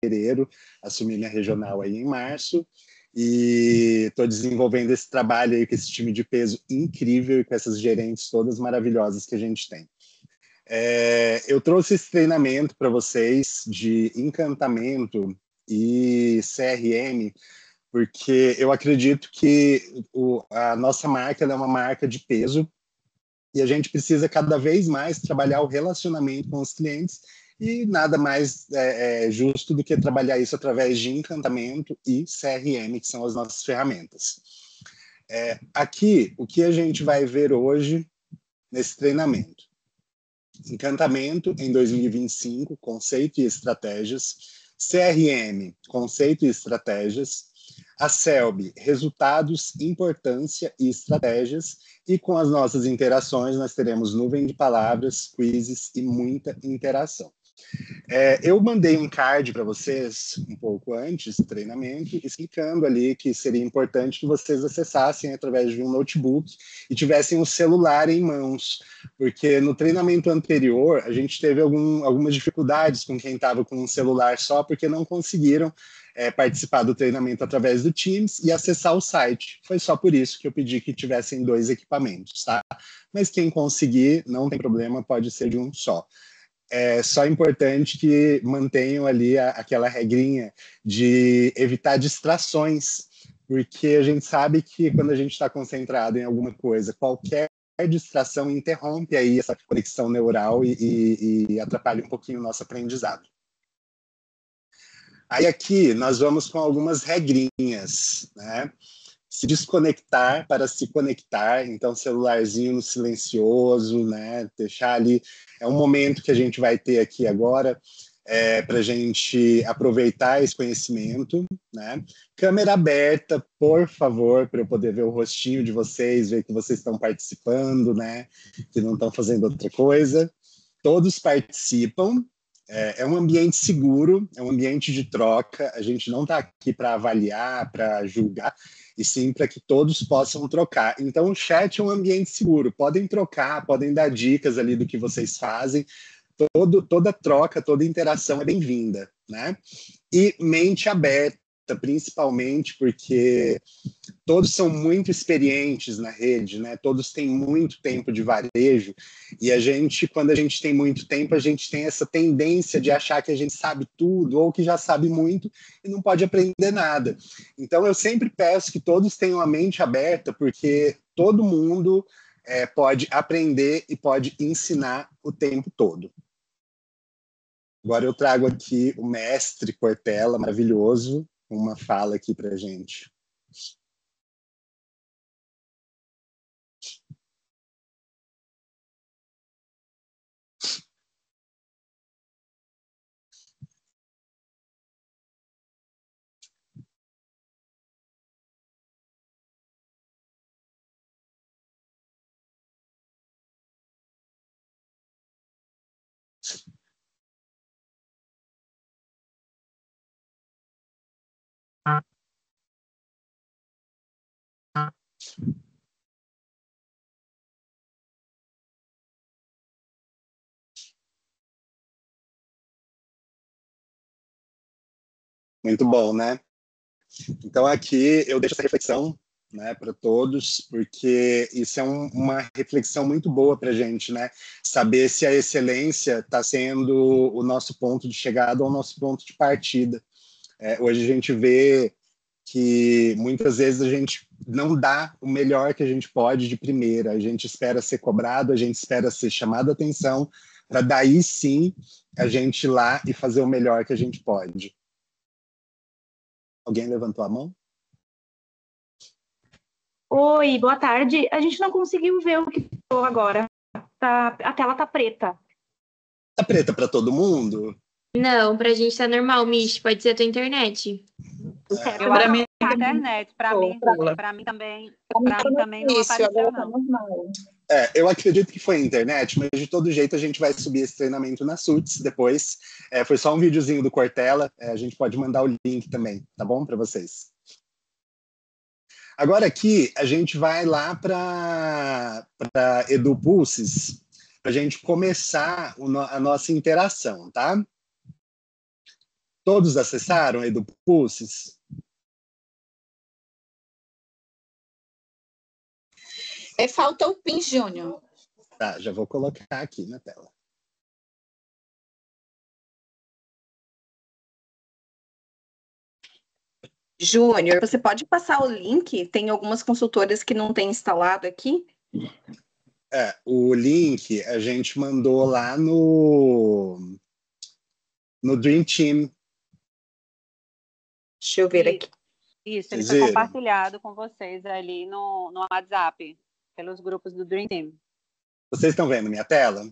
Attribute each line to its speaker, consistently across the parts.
Speaker 1: fevereiro, assumi minha regional aí em março, e estou desenvolvendo esse trabalho aí com esse time de peso incrível e com essas gerentes todas maravilhosas que a gente tem. Eu trouxe esse treinamento para vocês de encantamento e CRM, porque eu acredito que a nossa marca é uma marca de peso e a gente precisa cada vez mais trabalhar o relacionamento com os clientes e nada mais justo do que trabalhar isso através de encantamento e CRM, que são as nossas ferramentas. Aqui, o que a gente vai ver hoje nesse treinamento? Encantamento em 2025, conceito e estratégias. CRM, conceito e estratégias. A CELB, resultados, importância e estratégias. E com as nossas interações, nós teremos nuvem de palavras, quizzes e muita interação. Eu mandei um card para vocês um pouco antes do treinamento, explicando ali que seria importante que vocês acessassem através de um notebook e tivessem o celular em mãos, porque no treinamento anterior a gente teve algumas dificuldades com quem estava com um celular só, porque não conseguiram participar do treinamento através do Teams e acessar o site. Foi só por isso que eu pedi que tivessem 2 equipamentos, tá? Mas quem conseguir, não tem problema, pode ser de um só. É só importante que mantenham ali aquela regrinha de evitar distrações, porque a gente sabe que quando a gente está concentrado em alguma coisa, qualquer distração interrompe aí essa conexão neural e atrapalha um pouquinho o nosso aprendizado. Aí aqui nós vamos com algumas regrinhas, né? Se desconectar para se conectar, então celularzinho no silencioso, né? Deixar ali, é um momento que a gente vai ter aqui agora para a gente aproveitar esse conhecimento, né? Câmera aberta, por favor, para eu poder ver o rostinho de vocês, ver que vocês estão participando, né? Que não estão fazendo outra coisa. Todos participam. É um ambiente seguro, é um ambiente de troca. A gente não está aqui para avaliar, para julgar, e sim para que todos possam trocar. Então, o chat é um ambiente seguro. Podem trocar, podem dar dicas ali do que vocês fazem. Toda troca, toda interação é bem-vinda, né? E mente aberta, principalmente porque todos são muito experientes na rede, né? Todos têm muito tempo de varejo e quando a gente tem muito tempo, a gente tem essa tendência de achar que a gente sabe tudo ou que já sabe muito e não pode aprender nada. Então, eu sempre peço que todos tenham a mente aberta, porque todo mundo pode aprender e pode ensinar o tempo todo. Agora eu trago aqui o mestre Cortella, maravilhoso, uma fala aqui para a gente. Muito bom, né? Então aqui eu deixo essa reflexão, né, para todos, porque isso é uma reflexão muito boa para a gente, né? Saber se a excelência está sendo o nosso ponto de chegada ou o nosso ponto de partida. Hoje a gente vê que muitas vezes a gente não dá o melhor que a gente pode de primeira, a gente espera ser cobrado, a gente espera ser chamado a atenção, para daí sim a gente ir lá e fazer o melhor que a gente pode. Alguém levantou a mão?
Speaker 2: Oi, boa tarde. A gente não conseguiu ver o que falou agora. A tela tá preta.
Speaker 1: Tá preta para todo mundo?
Speaker 3: Não, pra gente tá normal, Mish. Pode ser a tua internet.
Speaker 4: Para mim, internet. Para mim também não apareceu, não.
Speaker 1: Eu acredito que foi a internet, mas de todo jeito a gente vai subir esse treinamento na Suits depois. Foi só um videozinho do Cortella, a gente pode mandar o link também, tá bom? Para vocês. Agora aqui a gente vai lá para EduPulses, para a gente começar a nossa interação, tá? Todos acessaram aí do Pulses?
Speaker 5: Falta o PIN, Júnior.
Speaker 1: Tá, já vou colocar aqui na tela.
Speaker 6: Júnior, você pode passar o link? Tem algumas consultoras que não têm instalado aqui.
Speaker 1: O link a gente mandou lá no Dream Team.
Speaker 6: Deixa eu ver aqui.
Speaker 4: Isso, ele foi compartilhado com vocês ali no WhatsApp, pelos grupos do Dream Team.
Speaker 1: Vocês estão vendo minha tela?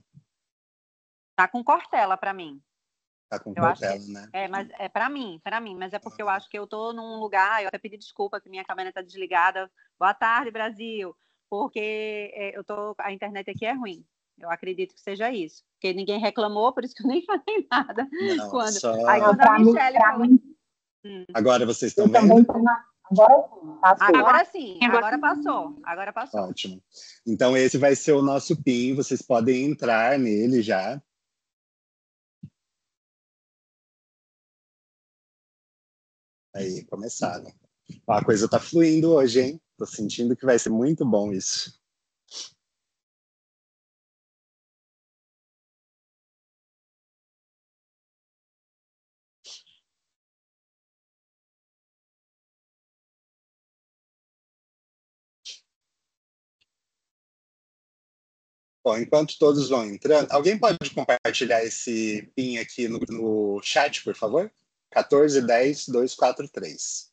Speaker 4: Tá com Cortella para mim.
Speaker 1: Tá com Cortella, né?
Speaker 4: Mas é para mim, mas é porque eu acho que eu tô num lugar, eu até pedi desculpa que minha câmera tá desligada. Boa tarde, Brasil, porque a internet aqui é ruim. Eu acredito que seja isso, porque ninguém reclamou, por isso que eu nem falei nada.
Speaker 1: Não,
Speaker 4: quando
Speaker 1: a
Speaker 4: Michelle falou...
Speaker 1: Agora vocês estão vendo?
Speaker 4: Agora sim, agora passou.
Speaker 1: Ótimo. Então esse vai ser o nosso PIN, vocês podem entrar nele já. Aí, começaram. A coisa tá fluindo hoje, hein? Tô sentindo que vai ser muito bom isso. Bom, enquanto todos vão entrando, alguém pode compartilhar esse PIN aqui no chat, por favor? 1410-243.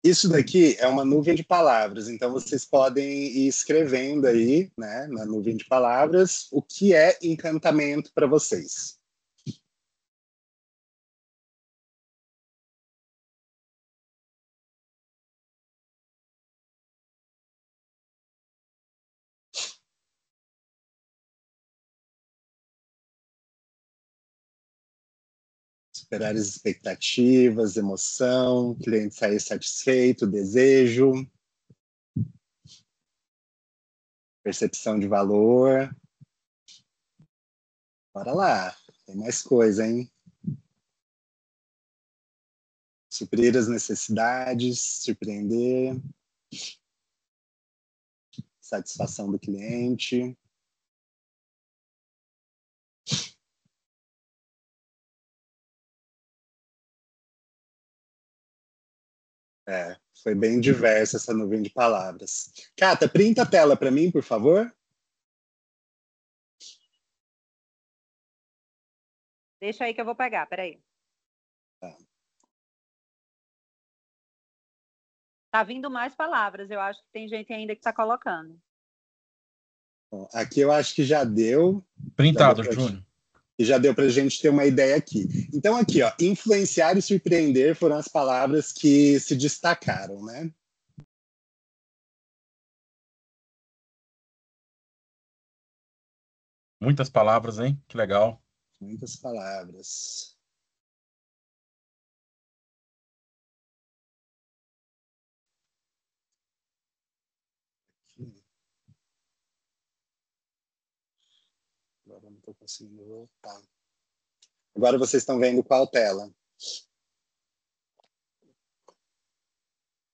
Speaker 1: Isso daqui é uma nuvem de palavras, então vocês podem ir escrevendo aí, né, na nuvem de palavras, o que é encantamento para vocês. Superar as expectativas, emoção, cliente sair satisfeito, desejo, percepção de valor. Bora lá, tem mais coisa, hein? Suprir as necessidades, surpreender, satisfação do cliente. Foi bem diversa essa nuvem de palavras. Cata, printa a tela para mim, por favor.
Speaker 4: Deixa aí que eu vou pegar, peraí. Tá vindo mais palavras, eu acho que tem gente ainda que está colocando.
Speaker 1: Bom, aqui eu acho que já deu.
Speaker 7: Printado, Júnior.
Speaker 1: E já deu para a gente ter uma ideia aqui. Então, aqui, ó, influenciar e surpreender foram as palavras que se destacaram, né?
Speaker 7: Muitas palavras, hein? Que legal.
Speaker 1: Muitas palavras. Agora não estou conseguindo voltar. Agora vocês estão vendo qual tela?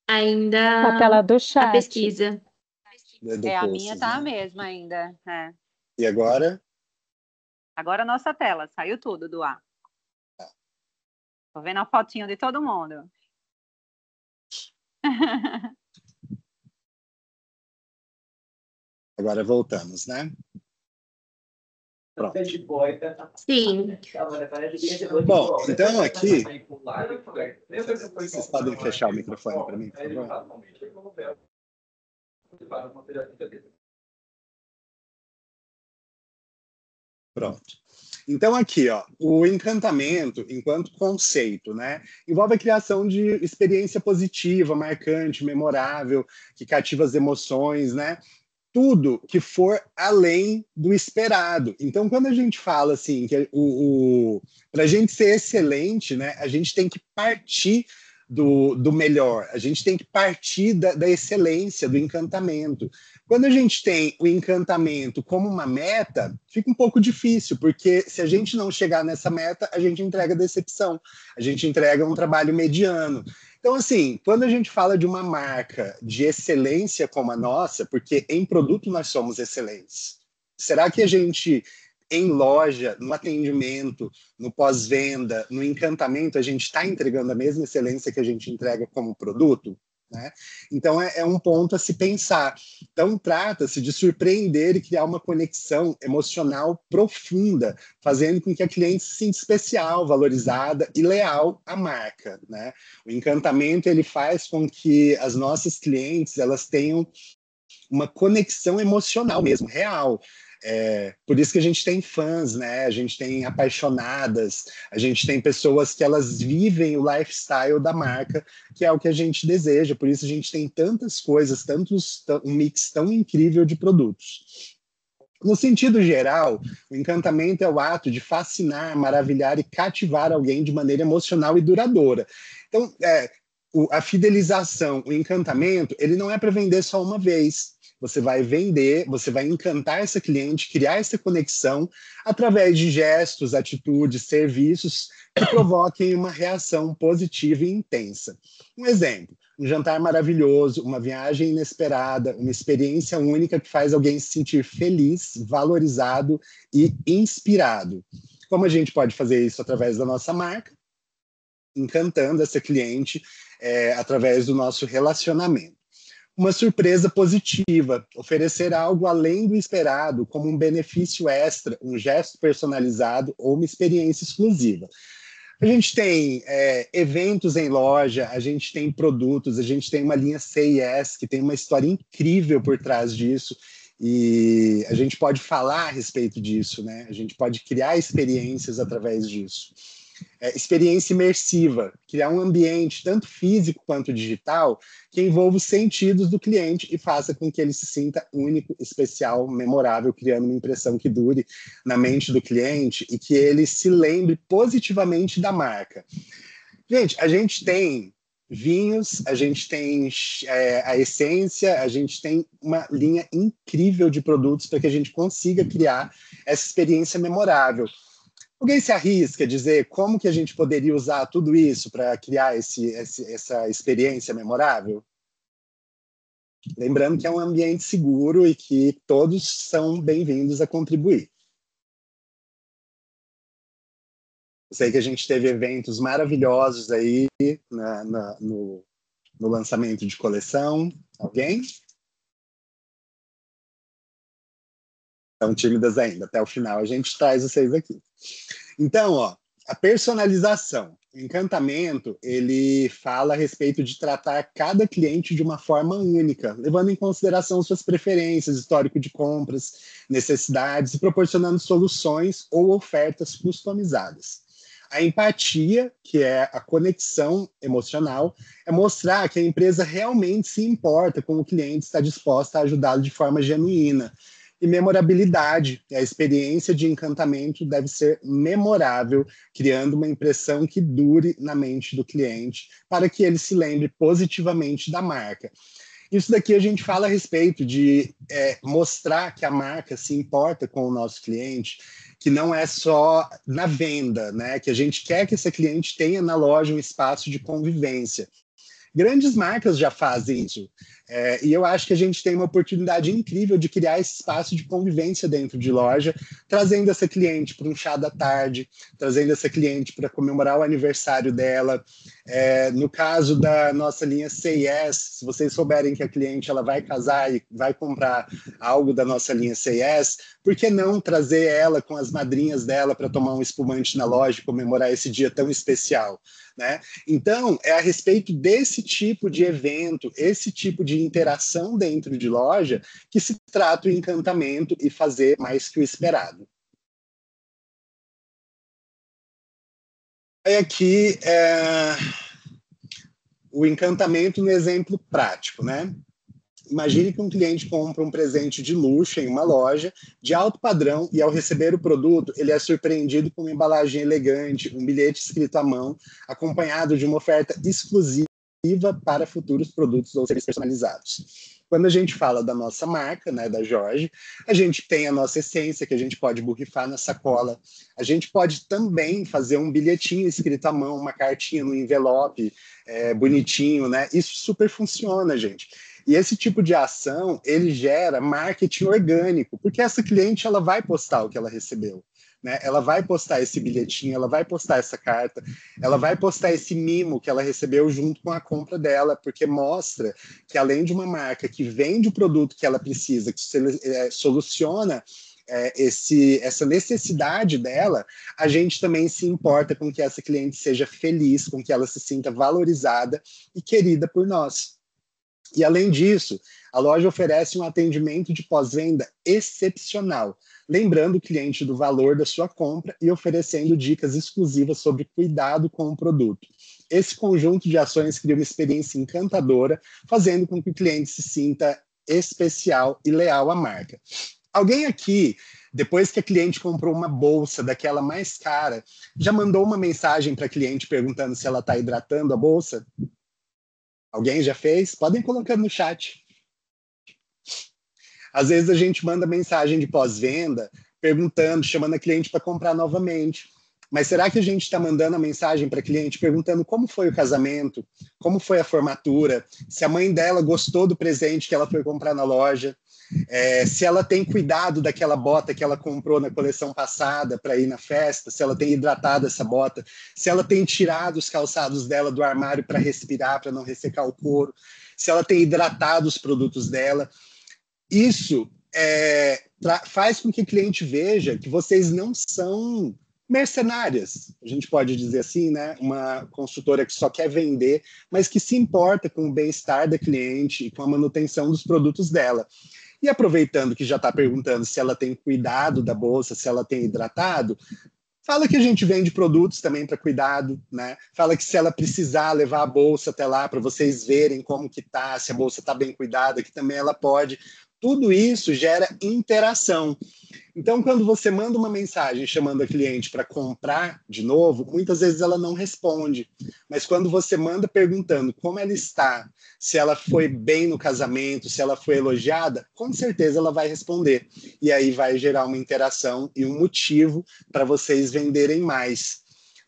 Speaker 3: Ainda
Speaker 4: a tela do chat.
Speaker 3: A pesquisa.
Speaker 4: A minha tá a mesma ainda.
Speaker 1: E agora?
Speaker 4: Agora a nossa tela, saiu tudo do ar. Tô vendo a fotinho de todo mundo.
Speaker 1: Agora voltamos, né? Pronto.
Speaker 3: Sim.
Speaker 1: Bom, então aqui, vocês podem fechar o microfone para mim, por favor? Pronto. Então aqui, ó, o encantamento, enquanto conceito, né, envolve a criação de experiência positiva, marcante, memorável, que cativa as emoções, né? tudo que for além do esperado. Então, quando a gente fala assim, que para a gente ser excelente, né, a gente tem que partir do melhor, a gente tem que partir da excelência, do encantamento. Quando a gente tem o encantamento como uma meta, fica um pouco difícil, porque se a gente não chegar nessa meta, a gente entrega decepção, a gente entrega um trabalho mediano. Então, assim, quando a gente fala de uma marca de excelência como a nossa, porque em produto nós somos excelentes, será que a gente, em loja, no atendimento, no pós-venda, no encantamento, a gente está entregando a mesma excelência que a gente entrega como produto? Né? Então, é um ponto a se pensar. Então, trata-se de surpreender e criar uma conexão emocional profunda, fazendo com que a cliente se sinta especial, valorizada e leal à marca. Né? O encantamento ele faz com que as nossas clientes elas tenham uma conexão emocional mesmo, real. Por isso que a gente tem fãs, né? A gente tem apaixonadas, a gente tem pessoas que elas vivem o lifestyle da marca, que é o que a gente deseja. Por isso a gente tem tantas coisas, um mix tão incrível de produtos. No sentido geral, o encantamento é o ato de fascinar, maravilhar e cativar alguém de maneira emocional e duradoura. Então, a fidelização, o encantamento, ele não é para vender só uma vez. Você vai vender, você vai encantar essa cliente, criar essa conexão através de gestos, atitudes, serviços que provoquem uma reação positiva e intensa. Um exemplo, um jantar maravilhoso, uma viagem inesperada, uma experiência única que faz alguém se sentir feliz, valorizado e inspirado. Como a gente pode fazer isso através da nossa marca? Encantando essa cliente através do nosso relacionamento. Uma surpresa positiva, oferecer algo além do esperado, como um benefício extra, um gesto personalizado ou uma experiência exclusiva. A gente tem eventos em loja, a gente tem produtos, a gente tem uma linha C&S que tem uma história incrível por trás disso e a gente pode falar a respeito disso, né? A gente pode criar experiências através disso. Experiência imersiva, criar um ambiente, tanto físico quanto digital, que envolva os sentidos do cliente e faça com que ele se sinta único, especial, memorável, criando uma impressão que dure na mente do cliente e que ele se lembre positivamente da marca. Gente, a gente tem vinhos, a gente tem a essência, a gente tem uma linha incrível de produtos para que a gente consiga criar essa experiência memorável. Alguém se arrisca a dizer como que a gente poderia usar tudo isso para criar essa experiência memorável? Lembrando que é um ambiente seguro e que todos são bem-vindos a contribuir. Eu sei que a gente teve eventos maravilhosos aí no lançamento de coleção. Alguém? Estão tímidas ainda. Até o final a gente traz vocês aqui. Então, a personalização. O encantamento, ele fala a respeito de tratar cada cliente de uma forma única, levando em consideração suas preferências, histórico de compras, necessidades e proporcionando soluções ou ofertas customizadas. A empatia, que é a conexão emocional, é mostrar que a empresa realmente se importa com o cliente, está disposta a ajudá-lo de forma genuína. E memorabilidade, a experiência de encantamento deve ser memorável, criando uma impressão que dure na mente do cliente, para que ele se lembre positivamente da marca. Isso daqui a gente fala a respeito de mostrar que a marca se importa com o nosso cliente, que não é só na venda, né? Que a gente quer que esse cliente tenha na loja um espaço de convivência. Grandes marcas já fazem isso. E eu acho que a gente tem uma oportunidade incrível de criar esse espaço de convivência dentro de loja, trazendo essa cliente para um chá da tarde, trazendo essa cliente para comemorar o aniversário dela. No caso da nossa linha C&S, se vocês souberem que a cliente ela vai casar e vai comprar algo da nossa linha C&S, por que não trazer ela com as madrinhas dela para tomar um espumante na loja e comemorar esse dia tão especial? Né? Então, é a respeito desse tipo de evento, esse tipo de interação dentro de loja, que se trata o encantamento e fazer mais que o esperado. Aí aqui o encantamento no exemplo prático, né? Imagine que um cliente compra um presente de luxo em uma loja de alto padrão e, ao receber o produto, ele é surpreendido com uma embalagem elegante, um bilhete escrito à mão, acompanhado de uma oferta exclusiva para futuros produtos ou serviços personalizados. Quando a gente fala da nossa marca, né, da Jorge, a gente tem a nossa essência, que a gente pode borrifar na sacola. A gente pode também fazer um bilhetinho escrito à mão, uma cartinha no envelope, bonitinho, né? Isso super funciona, gente. E esse tipo de ação, ele gera marketing orgânico, porque essa cliente, ela vai postar o que ela recebeu. Né? Ela vai postar esse bilhetinho, ela vai postar essa carta, ela vai postar esse mimo que ela recebeu junto com a compra dela, porque mostra que, além de uma marca que vende o produto que ela precisa, que soluciona essa necessidade dela, a gente também se importa com que essa cliente seja feliz, com que ela se sinta valorizada e querida por nós. E, além disso, a loja oferece um atendimento de pós-venda excepcional, lembrando o cliente do valor da sua compra e oferecendo dicas exclusivas sobre cuidado com o produto. Esse conjunto de ações cria uma experiência encantadora, fazendo com que o cliente se sinta especial e leal à marca. Alguém aqui, depois que a cliente comprou uma bolsa daquela mais cara, já mandou uma mensagem para a cliente perguntando se ela está hidratando a bolsa? Alguém já fez? Podem colocar no chat. Às vezes a gente manda mensagem de pós-venda perguntando, chamando a cliente para comprar novamente. Mas será que a gente está mandando a mensagem para a cliente perguntando como foi o casamento, como foi a formatura, se a mãe dela gostou do presente que ela foi comprar na loja, se ela tem cuidado daquela bota que ela comprou na coleção passada para ir na festa, se ela tem hidratado essa bota, se ela tem tirado os calçados dela do armário para respirar, para não ressecar o couro, se ela tem hidratado os produtos dela. Isso faz com que o cliente veja que vocês não são mercenárias, a gente pode dizer assim, né? Uma consultora que só quer vender, mas que se importa com o bem-estar da cliente e com a manutenção dos produtos dela. E aproveitando que já está perguntando se ela tem cuidado da bolsa, se ela tem hidratado, fala que a gente vende produtos também para cuidado, né? Fala que se ela precisar levar a bolsa até lá para vocês verem como que tá, se a bolsa está bem cuidada, que também ela pode. Tudo isso gera interação. Então, quando você manda uma mensagem chamando a cliente para comprar de novo, muitas vezes ela não responde. Mas quando você manda perguntando como ela está, se ela foi bem no casamento, se ela foi elogiada, com certeza ela vai responder. E aí vai gerar uma interação e um motivo para vocês venderem mais.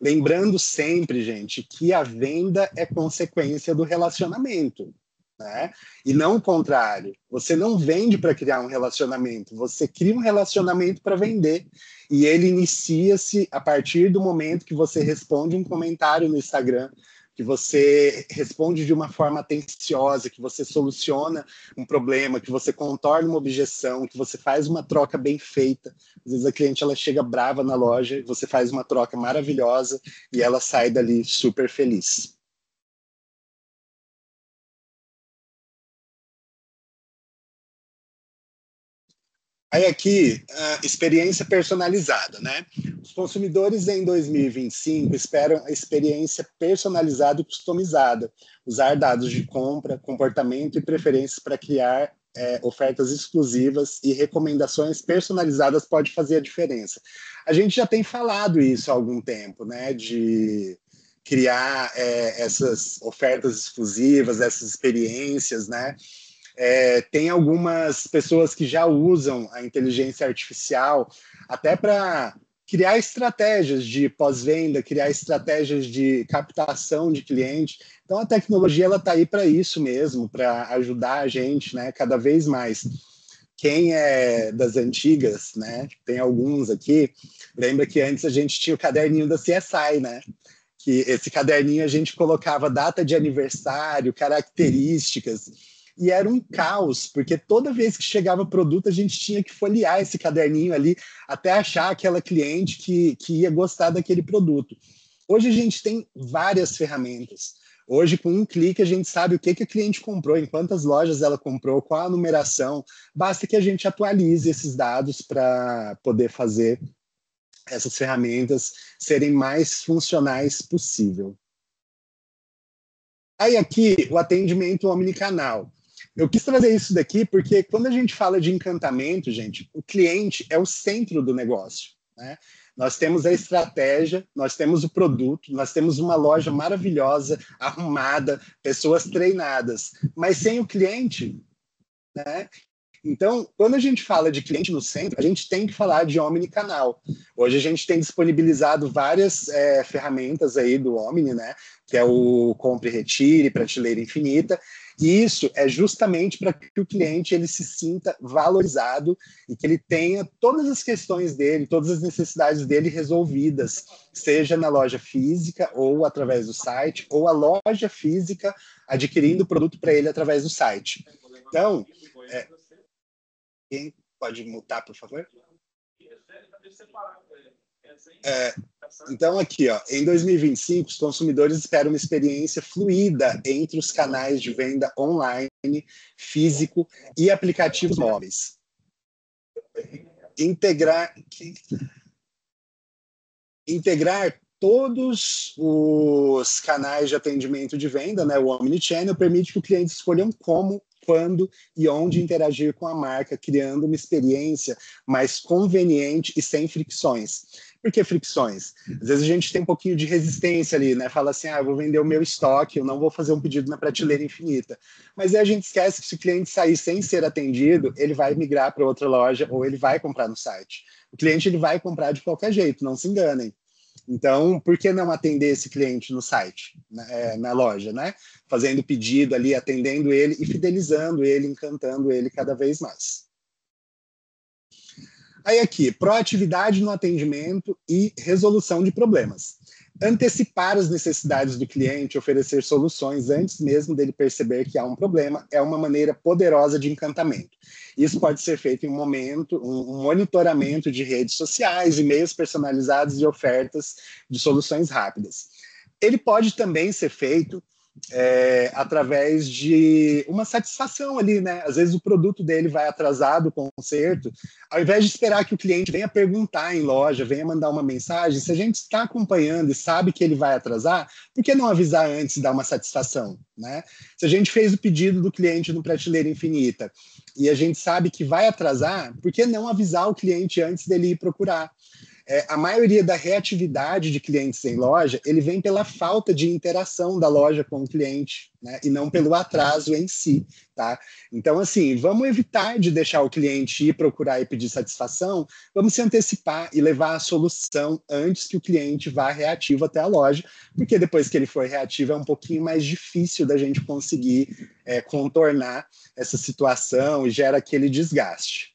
Speaker 1: Lembrando sempre, gente, que a venda é consequência do relacionamento. Né? E não o contrário. Você não vende para criar um relacionamento, você cria um relacionamento para vender. E ele inicia-se a partir do momento que você responde um comentário no Instagram, que você responde de uma forma atenciosa, que você soluciona um problema, que você contorna uma objeção, que você faz uma troca bem feita. Às vezes a cliente ela chega brava na loja, você faz uma troca maravilhosa e ela sai dali super feliz. Aí aqui, experiência personalizada, né? Os consumidores em 2025 esperam a experiência personalizada e customizada, usar dados de compra, comportamento e preferências para criar ofertas exclusivas e recomendações personalizadas pode fazer a diferença. A gente já tem falado isso há algum tempo, né? De criar essas ofertas exclusivas, essas experiências, né? Tem algumas pessoas que já usam a inteligência artificial até para criar estratégias de pós-venda, criar estratégias de captação de cliente. Então, a tecnologia está aí para isso mesmo, para ajudar a gente, né, cada vez mais. Quem é das antigas, né, tem alguns aqui, lembra que antes a gente tinha o caderninho da CSI, né? Que esse caderninho a gente colocava data de aniversário, características, e era um caos, porque toda vez que chegava produto, a gente tinha que folhear esse caderninho ali até achar aquela cliente que ia gostar daquele produto. Hoje a gente tem várias ferramentas. Hoje, com um clique, a gente sabe o que a cliente comprou, em quantas lojas ela comprou, qual a numeração. Basta que a gente atualize esses dados para poder fazer essas ferramentas serem mais funcionais possível. Aí aqui, o atendimento omnicanal. Eu quis trazer isso daqui porque quando a gente fala de encantamento, gente, o cliente é o centro do negócio, né? Nós temos a estratégia, nós temos o produto, nós temos uma loja maravilhosa, arrumada, pessoas treinadas, mas sem o cliente, né? Então, quando a gente fala de cliente no centro, a gente tem que falar de omnicanal. Hoje a gente tem disponibilizado várias ferramentas aí do Omni, né? Que é o Compre e Retire, Prateleira Infinita. E isso é justamente para que o cliente ele se sinta valorizado e que ele tenha todas as questões dele, todas as necessidades dele resolvidas, seja na loja física ou através do site, ou a loja física adquirindo o produto para ele através do site. Então, quem pode mutar, por favor? Então, aqui, ó, em 2025, os consumidores esperam uma experiência fluida entre os canais de venda online, físico e aplicativos móveis. Integrar todos os canais de atendimento de venda, né, o Omnichannel, permite que o cliente escolha como, quando e onde interagir com a marca, criando uma experiência mais conveniente e sem fricções. Por que fricções? Às vezes a gente tem um pouquinho de resistência ali, né? Fala assim, eu vou vender o meu estoque, eu não vou fazer um pedido na prateleira infinita. Mas aí a gente esquece que se o cliente sair sem ser atendido, ele vai migrar para outra loja ou ele vai comprar no site. O cliente ele vai comprar de qualquer jeito, não se enganem. Então, por que não atender esse cliente no site, na loja, né? Fazendo pedido ali, atendendo ele e fidelizando ele, encantando ele cada vez mais. Aí aqui, proatividade no atendimento e resolução de problemas. Antecipar as necessidades do cliente, oferecer soluções antes mesmo dele perceber que há um problema, é uma maneira poderosa de encantamento. Isso pode ser feito em um monitoramento de redes sociais, e-mails personalizados e ofertas de soluções rápidas. Ele pode também ser feito através de uma satisfação ali, né? Às vezes o produto dele vai atrasado com o conserto, ao invés de esperar que o cliente venha perguntar em loja, venha mandar uma mensagem, se a gente está acompanhando e sabe que ele vai atrasar, por que não avisar antes e dar uma satisfação, né? Se a gente fez o pedido do cliente no Prateleira Infinita e a gente sabe que vai atrasar, por que não avisar o cliente antes dele ir procurar? A maioria da reatividade de clientes em loja, ele vem pela falta de interação da loja com o cliente, né? E não pelo atraso em si, tá? Então, assim, vamos evitar de deixar o cliente ir procurar e pedir satisfação, vamos se antecipar e levar a solução antes que o cliente vá reativo até a loja, porque depois que ele for reativo é um pouquinho mais difícil da gente conseguir contornar essa situação e gera aquele desgaste.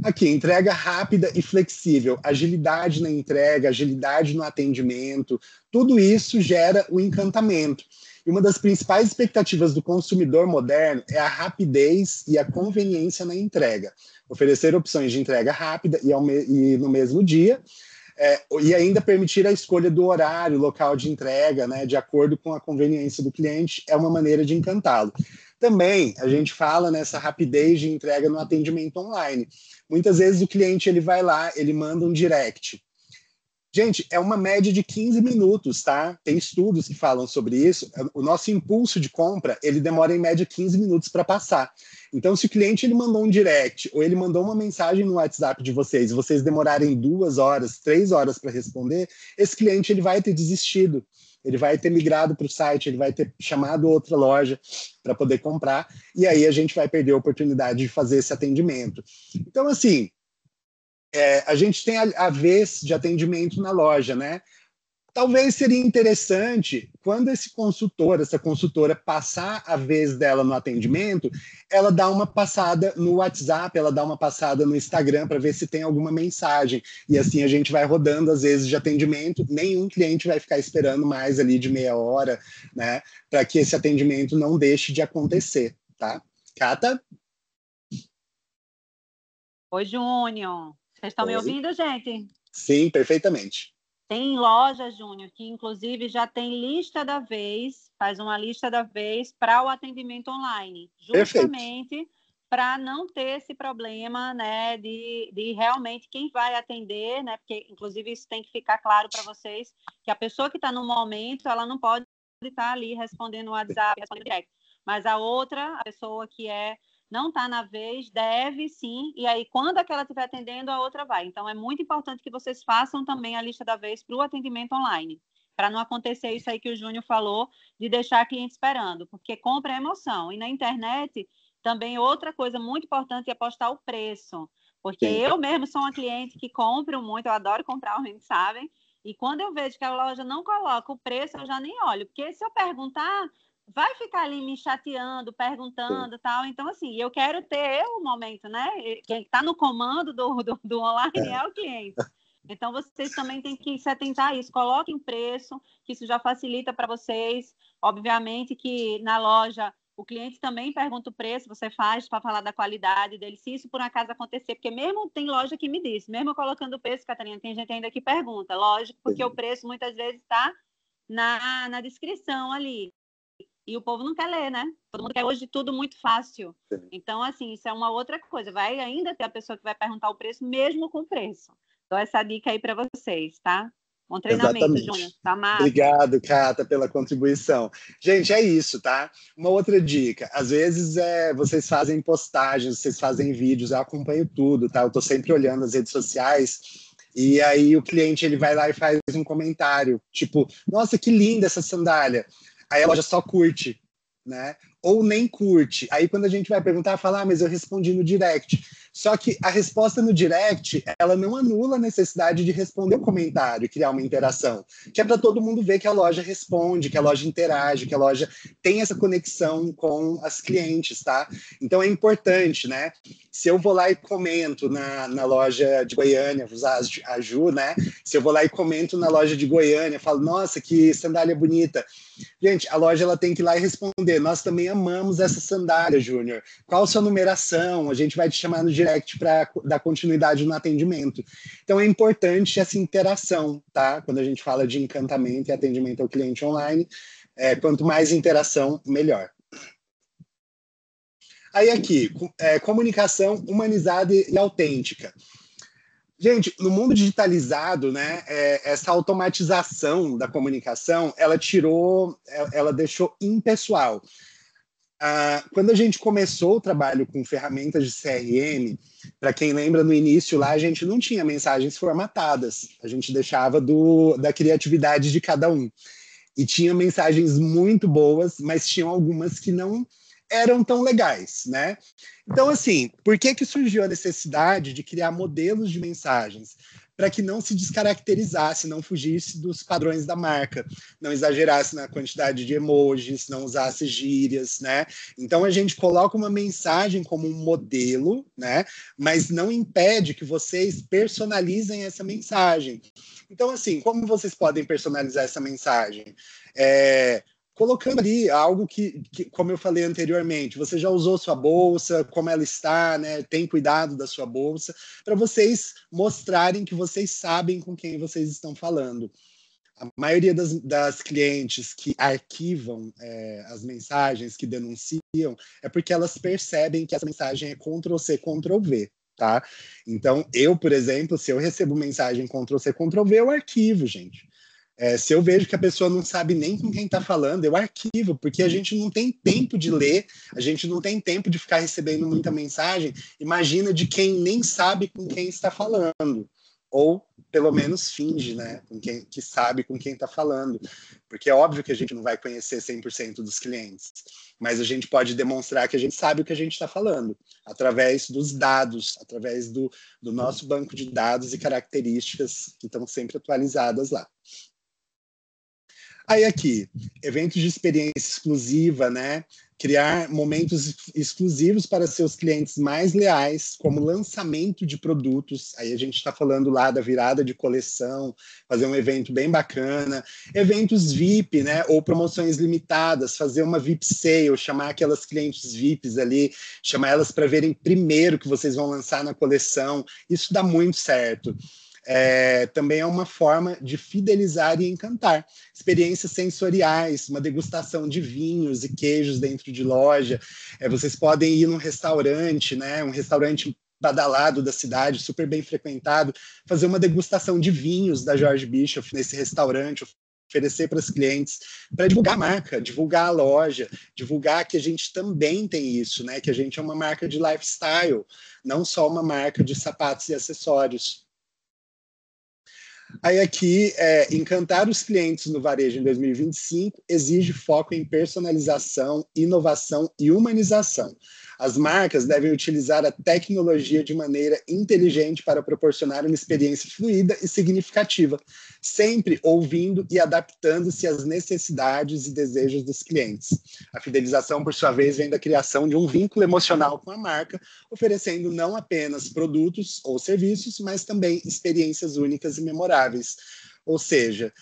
Speaker 1: Aqui, entrega rápida e flexível, agilidade na entrega, agilidade no atendimento, tudo isso gera o encantamento. E uma das principais expectativas do consumidor moderno é a rapidez e a conveniência na entrega. Oferecer opções de entrega rápida e no mesmo dia, e ainda permitir a escolha do horário, local de entrega, né, de acordo com a conveniência do cliente, é uma maneira de encantá-lo. Também a gente fala nessa rapidez de entrega no atendimento online. Muitas vezes o cliente ele vai lá, ele manda um direct. Gente, é uma média de 15 minutos, tá? Tem estudos que falam sobre isso. O nosso impulso de compra, ele demora em média 15 minutos para passar. Então, se o cliente ele mandou um direct ou ele mandou uma mensagem no WhatsApp de vocês, e vocês demorarem 2 horas, 3 horas para responder, esse cliente ele vai ter desistido. Ele vai ter migrado para o site, ele vai ter chamado outra loja para poder comprar, e aí a gente vai perder a oportunidade de fazer esse atendimento. Então, assim, a gente tem a vez de atendimento na loja, né? Talvez seria interessante, quando essa consultora passar a vez dela no atendimento, ela dá uma passada no WhatsApp, ela dá uma passada no Instagram para ver se tem alguma mensagem. E assim a gente vai rodando as vezes de atendimento, nenhum cliente vai ficar esperando mais ali de meia hora, né? Para que esse atendimento não deixe de acontecer, tá? Cata?
Speaker 4: Oi, Júnior. Vocês estão me ouvindo, gente?
Speaker 1: Sim, perfeitamente.
Speaker 4: Tem loja, Júnior, que inclusive já tem lista da vez, faz uma lista da vez para o atendimento online, justamente para não ter esse problema, né, de realmente quem vai atender, né, porque inclusive isso tem que ficar claro para vocês, que a pessoa que está no momento, ela não pode estar ali respondendo o WhatsApp, respondendo direct, mas a outra, a pessoa que não está na vez, deve sim, e aí quando aquela estiver atendendo, a outra vai. Então, é muito importante que vocês façam também a lista da vez para o atendimento online, para não acontecer isso aí que o Júnior falou, de deixar a cliente esperando, porque compra é emoção. E na internet, também outra coisa muito importante é postar o preço, porque
Speaker 1: Sim.
Speaker 4: eu mesmo sou uma cliente que compro muito, eu adoro comprar, vocês sabem, e quando eu vejo que a loja não coloca o preço, eu já nem olho, porque se eu perguntar, vai ficar ali me chateando, perguntando e tal. Então, assim, eu quero ter o momento, né? Quem está no comando do online é o cliente. Então, vocês também têm que se atentar a isso. Coloquem o preço, que isso já facilita para vocês. Obviamente que na loja o cliente também pergunta o preço, você faz para falar da qualidade dele, se isso por acaso acontecer, porque mesmo tem loja que me diz, mesmo colocando o preço, Catarina, tem gente ainda que pergunta, lógico, porque o preço muitas vezes está na descrição ali. E o povo não quer ler, né? Todo mundo quer hoje tudo muito fácil. Então, assim, isso é uma outra coisa. Vai ainda ter a pessoa que vai perguntar o preço, mesmo com o preço. Dou essa dica aí para vocês, tá? Bom treinamento, Júnior. Tá massa.
Speaker 1: Obrigado, Cata, pela contribuição. Gente, é isso, tá? Uma outra dica. Às vezes vocês fazem postagens, vocês fazem vídeos, eu acompanho tudo, tá? Eu tô sempre olhando as redes sociais e aí o cliente ele vai lá e faz um comentário, tipo, nossa, que linda essa sandália. Aí a loja só curte, né? Ou nem curte. Aí quando a gente vai perguntar, fala, mas eu respondi no direct. Só que a resposta no direct, ela não anula a necessidade de responder o comentário e criar uma interação, que é para todo mundo ver que a loja responde, que a loja interage, que a loja tem essa conexão com as clientes, tá? Então é importante, né? Se eu vou lá e comento na loja de Goiânia, vou usar a Ju, né? Se eu vou lá e comento na loja de Goiânia, falo, nossa, que sandália bonita. Gente, a loja ela tem que ir lá e responder, nós também amamos essa sandália, Júnior. Qual a sua numeração? A gente vai te chamar no direct para dar continuidade no atendimento. Então é importante essa interação, tá? Quando a gente fala de encantamento e atendimento ao cliente online, quanto mais interação, melhor. Aí aqui, comunicação humanizada e autêntica. Gente, no mundo digitalizado, né, essa automatização da comunicação, ela deixou impessoal. Quando a gente começou o trabalho com ferramentas de CRM, para quem lembra, no início lá, a gente não tinha mensagens formatadas, a gente deixava da criatividade de cada um. E tinha mensagens muito boas, mas tinham algumas que não eram tão legais, né? Então, assim, por que surgiu a necessidade de criar modelos de mensagens? Para que não se descaracterizasse, não fugisse dos padrões da marca, não exagerasse na quantidade de emojis, não usasse gírias, né? Então, a gente coloca uma mensagem como um modelo, né? Mas não impede que vocês personalizem essa mensagem. Então, assim, como vocês podem personalizar essa mensagem? Colocando ali algo que, como eu falei anteriormente, você já usou sua bolsa, como ela está, né? Tem cuidado da sua bolsa, para vocês mostrarem que vocês sabem com quem vocês estão falando. A maioria das clientes que arquivam as mensagens, que denunciam, é porque elas percebem que essa mensagem é Ctrl+C, Ctrl+V. Tá? Então, eu, por exemplo, se eu recebo mensagem Ctrl+C, Ctrl+V, eu arquivo, gente. Se eu vejo que a pessoa não sabe nem com quem está falando, eu arquivo, porque a gente não tem tempo de ler, a gente não tem tempo de ficar recebendo muita mensagem. Imagina de quem nem sabe com quem está falando, ou pelo menos finge, né, que sabe com quem está falando, porque é óbvio que a gente não vai conhecer 100% dos clientes, mas a gente pode demonstrar que a gente sabe o que a gente está falando, através dos dados, através do nosso banco de dados e características que estão sempre atualizadas lá. Aí aqui, eventos de experiência exclusiva, né? Criar momentos exclusivos para seus clientes mais leais, como lançamento de produtos. Aí a gente está falando lá da virada de coleção, fazer um evento bem bacana. Eventos VIP, né? Ou promoções limitadas, fazer uma VIP sale, chamar aquelas clientes VIPs ali, chamar elas para verem primeiro que vocês vão lançar na coleção. Isso dá muito certo. Também é uma forma de fidelizar e encantar. Experiências sensoriais, uma degustação de vinhos e queijos dentro de loja. Vocês podem ir num restaurante, né, um restaurante badalado da cidade, super bem frequentado, fazer uma degustação de vinhos da George Bischoff nesse restaurante, oferecer para os clientes, para divulgar a marca, divulgar a loja, divulgar que a gente também tem isso, né? Que a gente é uma marca de lifestyle, não só uma marca de sapatos e acessórios. Aí aqui, encantar os clientes no varejo em 2025 exige foco em personalização, inovação e humanização. As marcas devem utilizar a tecnologia de maneira inteligente para proporcionar uma experiência fluida e significativa, sempre ouvindo e adaptando-se às necessidades e desejos dos clientes. A fidelização, por sua vez, vem da criação de um vínculo emocional com a marca, oferecendo não apenas produtos ou serviços, mas também experiências únicas e memoráveis. Ou seja,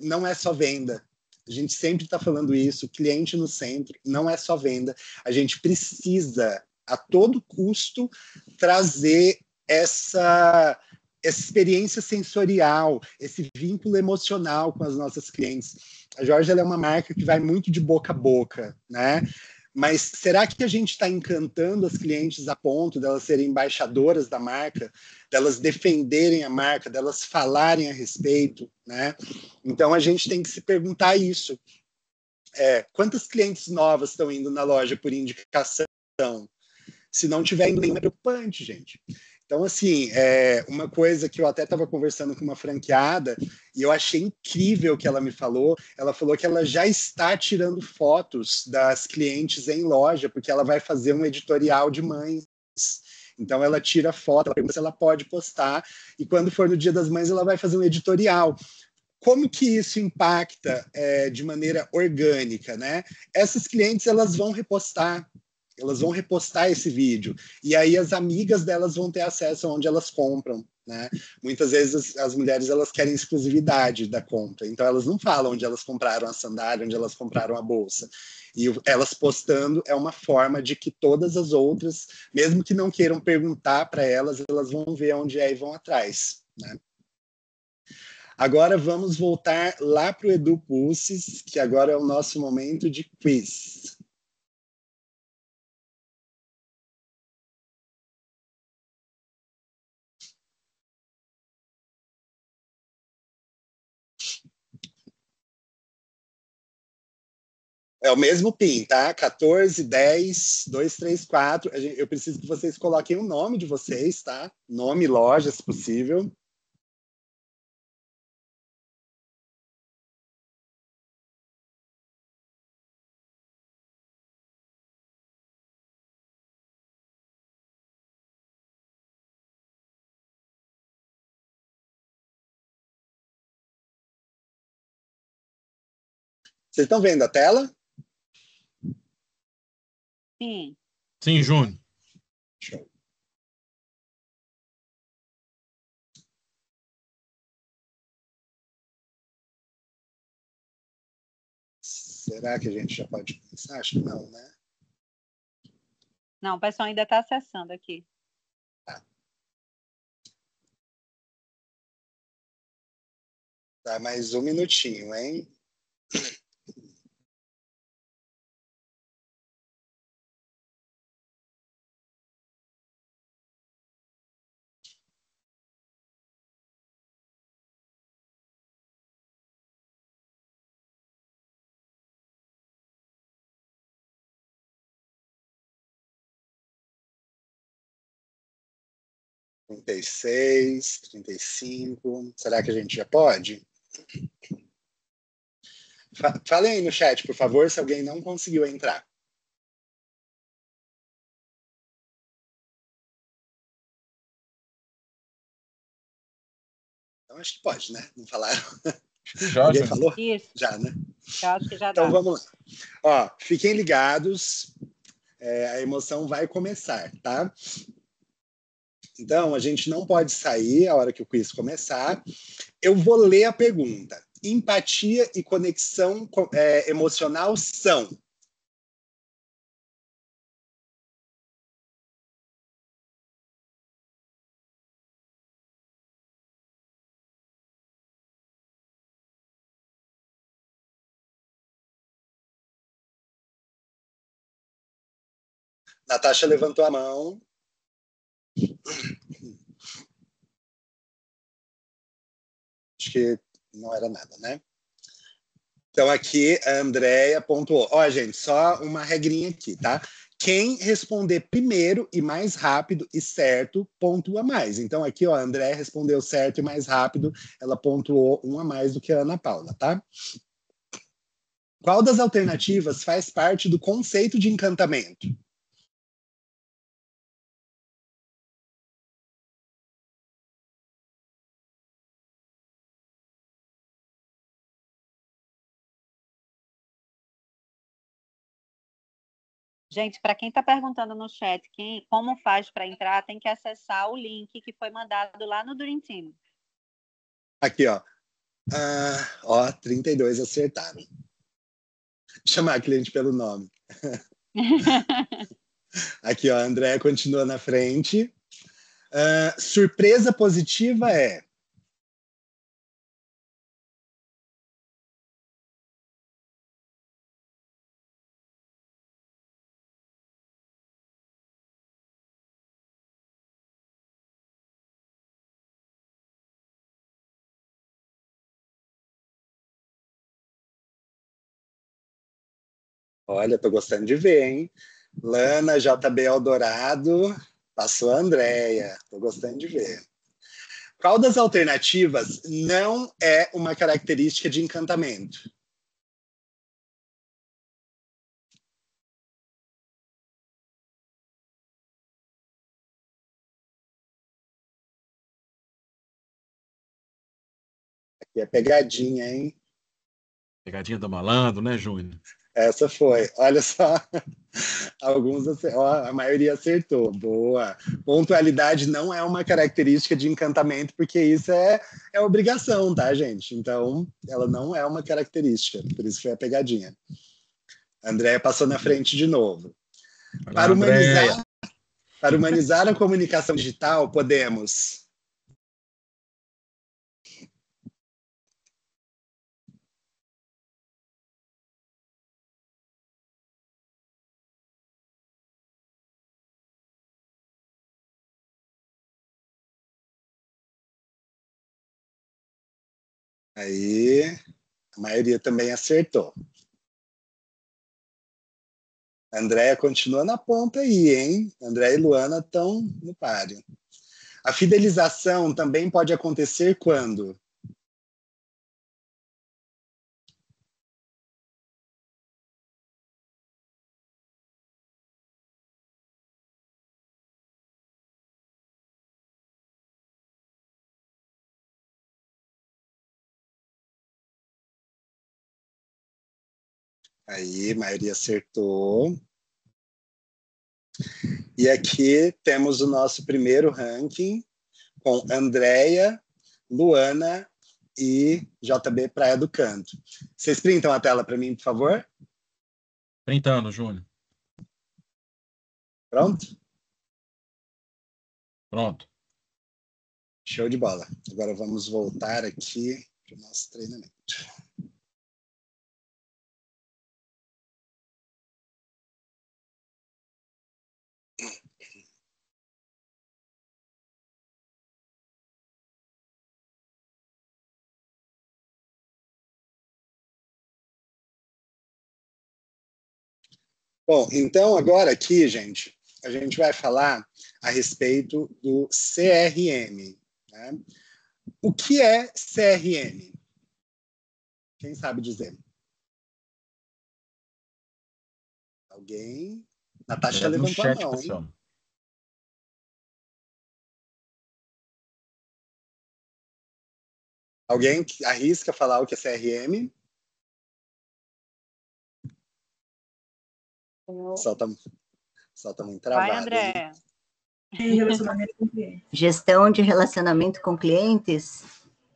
Speaker 1: não é só venda. A gente sempre está falando isso, cliente no centro, não é só venda. A gente precisa, a todo custo, trazer essa experiência sensorial, esse vínculo emocional com as nossas clientes. A Georgia ela é uma marca que vai muito de boca a boca, né? Mas será que a gente está encantando as clientes a ponto delas serem embaixadoras da marca, delas defenderem a marca, delas falarem a respeito, né? Então a gente tem que se perguntar isso. Quantas clientes novas estão indo na loja por indicação? Se não tiver indo nenhuma, é preocupante, gente. Então, assim, uma coisa que eu até estava conversando com uma franqueada e eu achei incrível o que ela me falou. Ela falou que ela já está tirando fotos das clientes em loja, porque ela vai fazer um editorial de mães. Então, ela tira foto, ela pergunta se ela pode postar, e quando for no Dia das Mães, ela vai fazer um editorial. Como que isso impacta de maneira orgânica, né? Essas clientes, elas vão repostar esse vídeo, e aí as amigas delas vão ter acesso a onde elas compram, né? Muitas vezes as mulheres elas querem exclusividade da compra, então elas não falam onde elas compraram a sandália, onde elas compraram a bolsa, e elas postando é uma forma de que todas as outras, mesmo que não queiram perguntar para elas, elas vão ver onde é e vão atrás, né? Agora vamos voltar lá para o Edu Pussis, que agora é o nosso momento de quiz. É o mesmo PIN, tá? 14, 10, 2, 3, 4. Eu preciso que vocês coloquem o nome de vocês, tá? Nome, loja, se possível. Vocês estão vendo a tela?
Speaker 4: Sim.
Speaker 7: Sim, Júnior.
Speaker 1: Show. Será que a gente já pode começar? Acho que não, né?
Speaker 4: Não, o pessoal ainda está acessando aqui.
Speaker 1: Tá, mais um minutinho, hein? Trinta e seis, 35. Será que a gente já pode? Falem aí no chat, por favor, se alguém não conseguiu entrar. Então acho que pode, né? Não falaram?
Speaker 7: Já,
Speaker 1: Alguém
Speaker 7: Júnior.
Speaker 1: falou?
Speaker 4: Isso,
Speaker 1: Já, né?
Speaker 4: eu acho que já
Speaker 1: Então
Speaker 4: dá.
Speaker 1: vamos lá. Ó, fiquem ligados. A emoção vai começar, tá? Então, a gente não pode sair a hora que o quiz começar. Eu vou ler a pergunta. Empatia e conexão emocional são? Natasha levantou a mão. Acho que não era nada, né? Então, aqui a Andrea pontuou. Ó, gente, só uma regrinha aqui, tá? Quem responder primeiro e mais rápido e certo, pontua mais. Então, aqui, ó, a Andrea respondeu certo e mais rápido, ela pontuou um a mais do que a Ana Paula, tá? Qual das alternativas faz parte do conceito de encantamento?
Speaker 4: Gente, para quem está perguntando no chat como faz para entrar, tem que acessar o link que foi mandado lá no Dream Team.
Speaker 1: Aqui, ó. 32 acertaram. Chamar a cliente pelo nome. Aqui, ó, a Andréa continua na frente. Surpresa positiva é... Olha, tô gostando de ver, hein? Lana, JB Eldorado, passou a Andréia. Tô gostando de ver. Qual das alternativas não é uma característica de encantamento? Aqui é pegadinha, hein?
Speaker 7: Pegadinha do malandro, né, Júnior?
Speaker 1: Essa foi. Olha só. A maioria acertou. Boa. Pontualidade não é uma característica de encantamento, porque isso é obrigação, tá, gente? Então, ela não é uma característica. Por isso foi a pegadinha. A Andréia passou na frente de novo.
Speaker 7: Para Andréia.
Speaker 1: Para humanizar a comunicação digital, podemos... Aí, a maioria também acertou. A Andréia continua na ponta aí, hein? Andréia e Luana estão no páreo. A fidelização também pode acontecer quando? Aí, a maioria acertou. E aqui temos o nosso primeiro ranking com Andréia, Luana e JB Praia do Canto. Vocês printam a tela para mim, por favor?
Speaker 7: 30 anos, Júnior.
Speaker 1: Pronto?
Speaker 7: Pronto.
Speaker 1: Show de bola. Agora vamos voltar aqui para o nosso treinamento. Bom, então agora aqui, gente, a gente vai falar a respeito do CRM. Né? O que é CRM? Quem sabe dizer? Alguém? Natasha
Speaker 7: No
Speaker 1: levantou a
Speaker 7: chat,
Speaker 1: mão, hein?
Speaker 7: pessoal.
Speaker 1: Alguém que arrisca falar o que é CRM? Só tá muito travado.
Speaker 4: Vai, André.
Speaker 8: Gestão de relacionamento com clientes?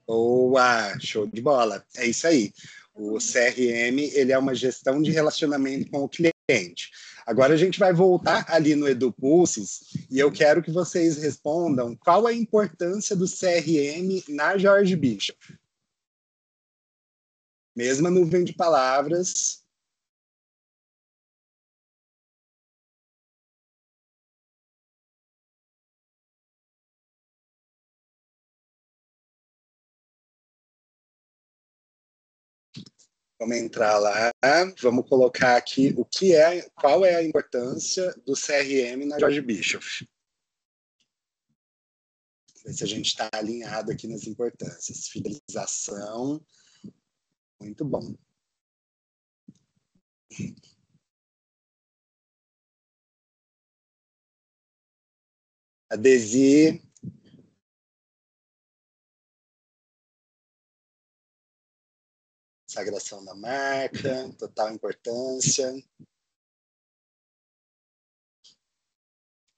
Speaker 1: Boa, show de bola. É isso aí. O CRM, ele é uma gestão de relacionamento com o cliente. Agora a gente vai voltar ali no EduPulses e eu quero que vocês respondam qual a importância do CRM na Jorge Bishop. Mesma nuvem de palavras. Vamos entrar lá, vamos colocar aqui qual é a importância do CRM na George Bischoff. Ver se a gente está alinhado aqui nas importâncias. Fidelização, muito bom. A Desi. Sagração da marca, total importância.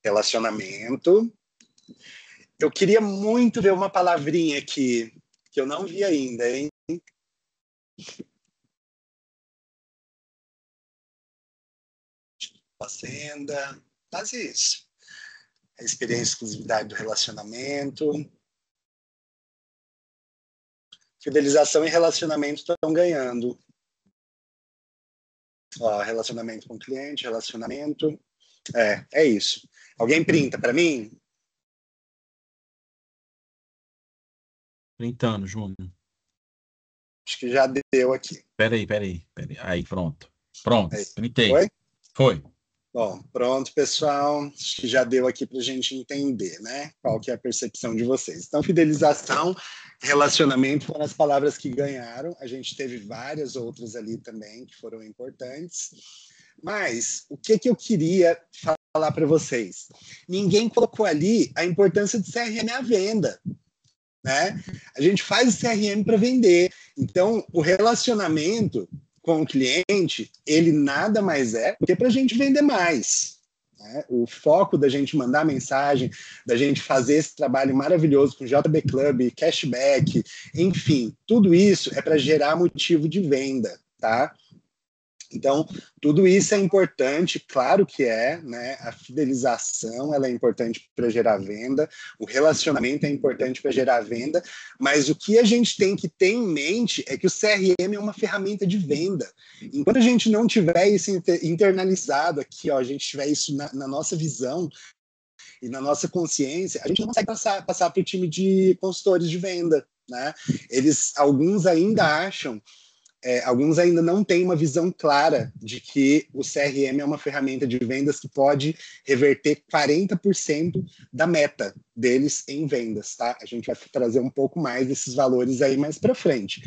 Speaker 1: Relacionamento. Eu queria muito ver uma palavrinha aqui, que eu não vi ainda, hein? Fazenda, quase isso. A experiência e exclusividade do relacionamento. Fidelização e relacionamento estão ganhando. Ó, relacionamento com o cliente, relacionamento. É isso. Alguém printa para mim?
Speaker 7: Printando, Júnior.
Speaker 1: Acho que já deu aqui.
Speaker 7: Peraí. Aí, pronto. Pronto,
Speaker 1: Aí.
Speaker 7: printei. Foi.
Speaker 1: Bom, pronto, pessoal. Acho que já deu aqui para a gente entender, né? Qual que é a percepção de vocês. Então, fidelização, relacionamento foram as palavras que ganharam. A gente teve várias outras ali também que foram importantes. Mas o que eu queria falar para vocês? Ninguém colocou ali a importância de CRM à venda, né? A gente faz o CRM para vender. Então, o relacionamento com o cliente, ele nada mais é do que para a gente vender mais, né? O foco da gente mandar mensagem, da gente fazer esse trabalho maravilhoso com JB Club, cashback, enfim, tudo isso é para gerar motivo de venda, tá? Então, tudo isso é importante, claro que é, né? A fidelização, ela é importante para gerar venda, o relacionamento é importante para gerar venda, mas o que a gente tem que ter em mente é que o CRM é uma ferramenta de venda. Enquanto a gente não tiver isso internalizado aqui, ó, a gente tiver isso na nossa visão e na nossa consciência, a gente não consegue passar para o time de consultores de venda, né? Alguns ainda acham alguns ainda não têm uma visão clara de que o CRM é uma ferramenta de vendas que pode reverter 40% da meta deles em vendas, tá? A gente vai trazer um pouco mais desses valores aí mais para frente.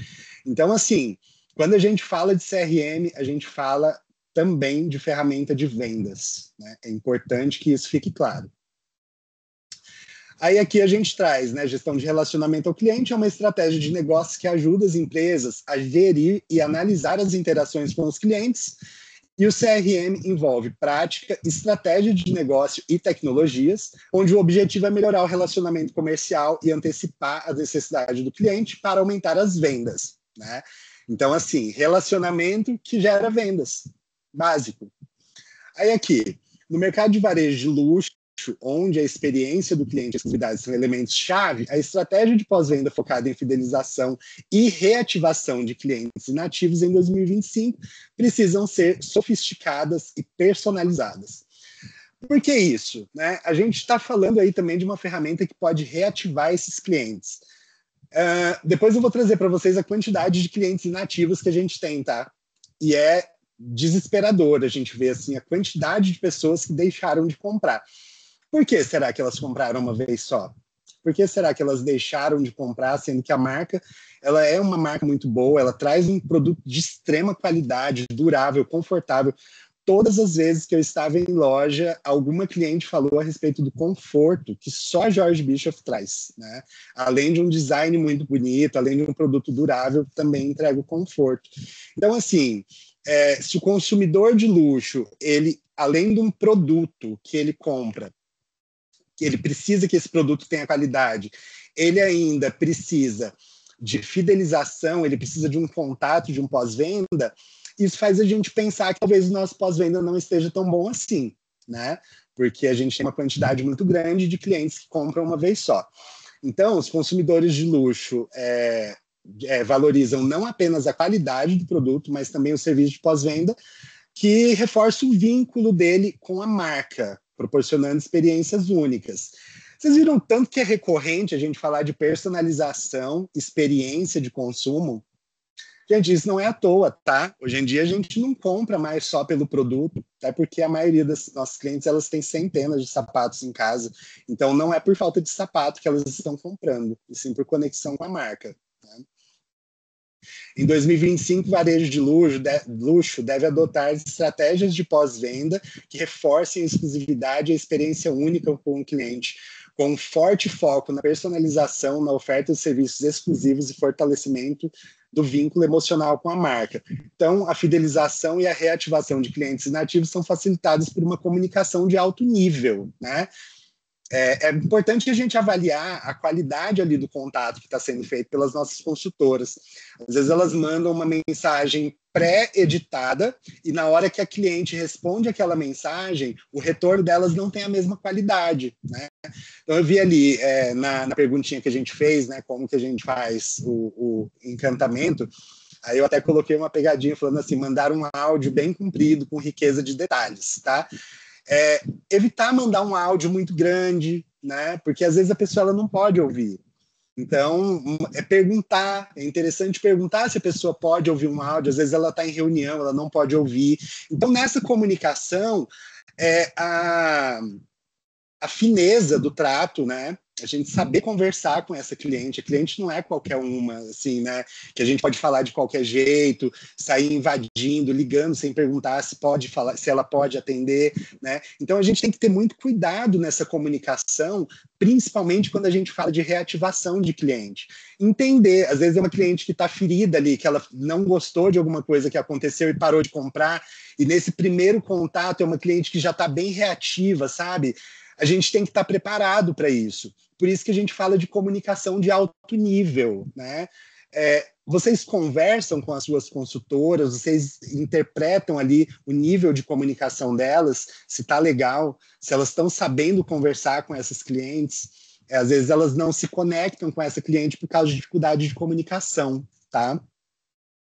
Speaker 1: Então, assim, quando a gente fala de CRM, a gente fala também de ferramenta de vendas, né? É importante que isso fique claro. Aí aqui a gente traz, né, gestão de relacionamento ao cliente é uma estratégia de negócio que ajuda as empresas a gerir e analisar as interações com os clientes, e o CRM envolve prática, estratégia de negócio e tecnologias, onde o objetivo é melhorar o relacionamento comercial e antecipar as necessidades do cliente para aumentar as vendas, né? Então, assim, relacionamento que gera vendas, básico. Aí aqui, no mercado de varejo de luxo, onde a experiência do cliente e a exclusividade são elementos-chave, a estratégia de pós-venda focada em fidelização e reativação de clientes inativos em 2025 precisam ser sofisticadas e personalizadas. Por que isso, né? A gente está falando aí também de uma ferramenta que pode reativar esses clientes. Depois eu vou trazer para vocês a quantidade de clientes inativos que a gente tem, tá? E é desesperador a gente ver assim, a quantidade de pessoas que deixaram de comprar. Por que será que elas compraram uma vez só? Por que será que elas deixaram de comprar, sendo que a marca ela é uma marca muito boa, ela traz um produto de extrema qualidade, durável, confortável. Todas as vezes que eu estava em loja, alguma cliente falou a respeito do conforto que só a George Bischoff traz, né? Além de um design muito bonito, além de um produto durável, também entrega o conforto. Então, assim, se o consumidor de luxo, ele, além de um produto que ele compra, que ele precisa que esse produto tenha qualidade, ele ainda precisa de fidelização, ele precisa de um contato, de um pós-venda, isso faz a gente pensar que talvez o nosso pós-venda não esteja tão bom assim, né? Porque a gente tem uma quantidade muito grande de clientes que compram uma vez só. Então, os consumidores de luxo valorizam não apenas a qualidade do produto, mas também o serviço de pós-venda, que reforça o vínculo dele com a marca, proporcionando experiências únicas. Vocês viram tanto que é recorrente a gente falar de personalização, experiência de consumo? Gente, isso não é à toa, tá? Hoje em dia a gente não compra mais só pelo produto, até porque a maioria das nossas clientes, elas têm centenas de sapatos em casa, então não é por falta de sapato que elas estão comprando, e sim por conexão com a marca, né? Em 2025, o varejo de luxo deve adotar estratégias de pós-venda que reforcem a exclusividade e a experiência única com o cliente, com um forte foco na personalização, na oferta de serviços exclusivos e fortalecimento do vínculo emocional com a marca. Então, a fidelização e a reativação de clientes inativos são facilitadas por uma comunicação de alto nível, né? É importante a gente avaliar a qualidade ali do contato que está sendo feito pelas nossas consultoras. Às vezes elas mandam uma mensagem pré-editada e na hora que a cliente responde aquela mensagem, o retorno delas não tem a mesma qualidade, né? Então eu vi ali na perguntinha que a gente fez, né, como que a gente faz o encantamento, aí eu até coloquei uma pegadinha falando assim, mandar um áudio bem comprido, com riqueza de detalhes, tá? Evitar mandar um áudio muito grande, né? Porque às vezes a pessoa ela não pode ouvir. Então, perguntar, é interessante perguntar se a pessoa pode ouvir um áudio, às vezes ela está em reunião, ela não pode ouvir. Então, nessa comunicação, a fineza do trato, né? A gente saber conversar com essa cliente. A cliente não é qualquer uma, assim, né? Que a gente pode falar de qualquer jeito, sair invadindo, ligando sem perguntar se pode falar, se ela pode atender, né? Então a gente tem que ter muito cuidado nessa comunicação, principalmente quando a gente fala de reativação de cliente. Entender, às vezes é uma cliente que está ferida ali, que ela não gostou de alguma coisa que aconteceu e parou de comprar, e nesse primeiro contato é uma cliente que já está bem reativa, sabe? A gente tem que estar preparado para isso. Por isso que a gente fala de comunicação de alto nível, né? Vocês conversam com as suas consultoras, vocês interpretam ali o nível de comunicação delas, se está legal, se elas estão sabendo conversar com essas clientes. Às vezes elas não se conectam com essa cliente por causa de dificuldade de comunicação, tá?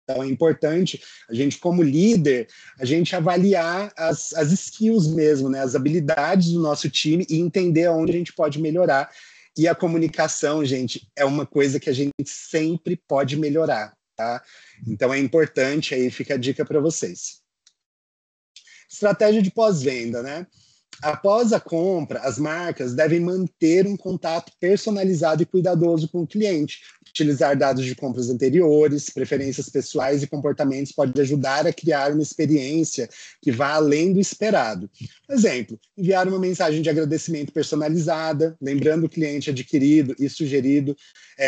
Speaker 1: Então é importante a gente, como líder, a gente avaliar as skills mesmo, né? As habilidades do nosso time e entender onde a gente pode melhorar. E a comunicação, gente, é uma coisa que a gente sempre pode melhorar, tá? Então é importante, aí fica a dica para vocês. Estratégia de pós-venda, né? Após a compra, as marcas devem manter um contato personalizado e cuidadoso com o cliente. Utilizar dados de compras anteriores, preferências pessoais e comportamentos pode ajudar a criar uma experiência que vá além do esperado. Exemplo, enviar uma mensagem de agradecimento personalizada, lembrando o cliente adquirido e sugerido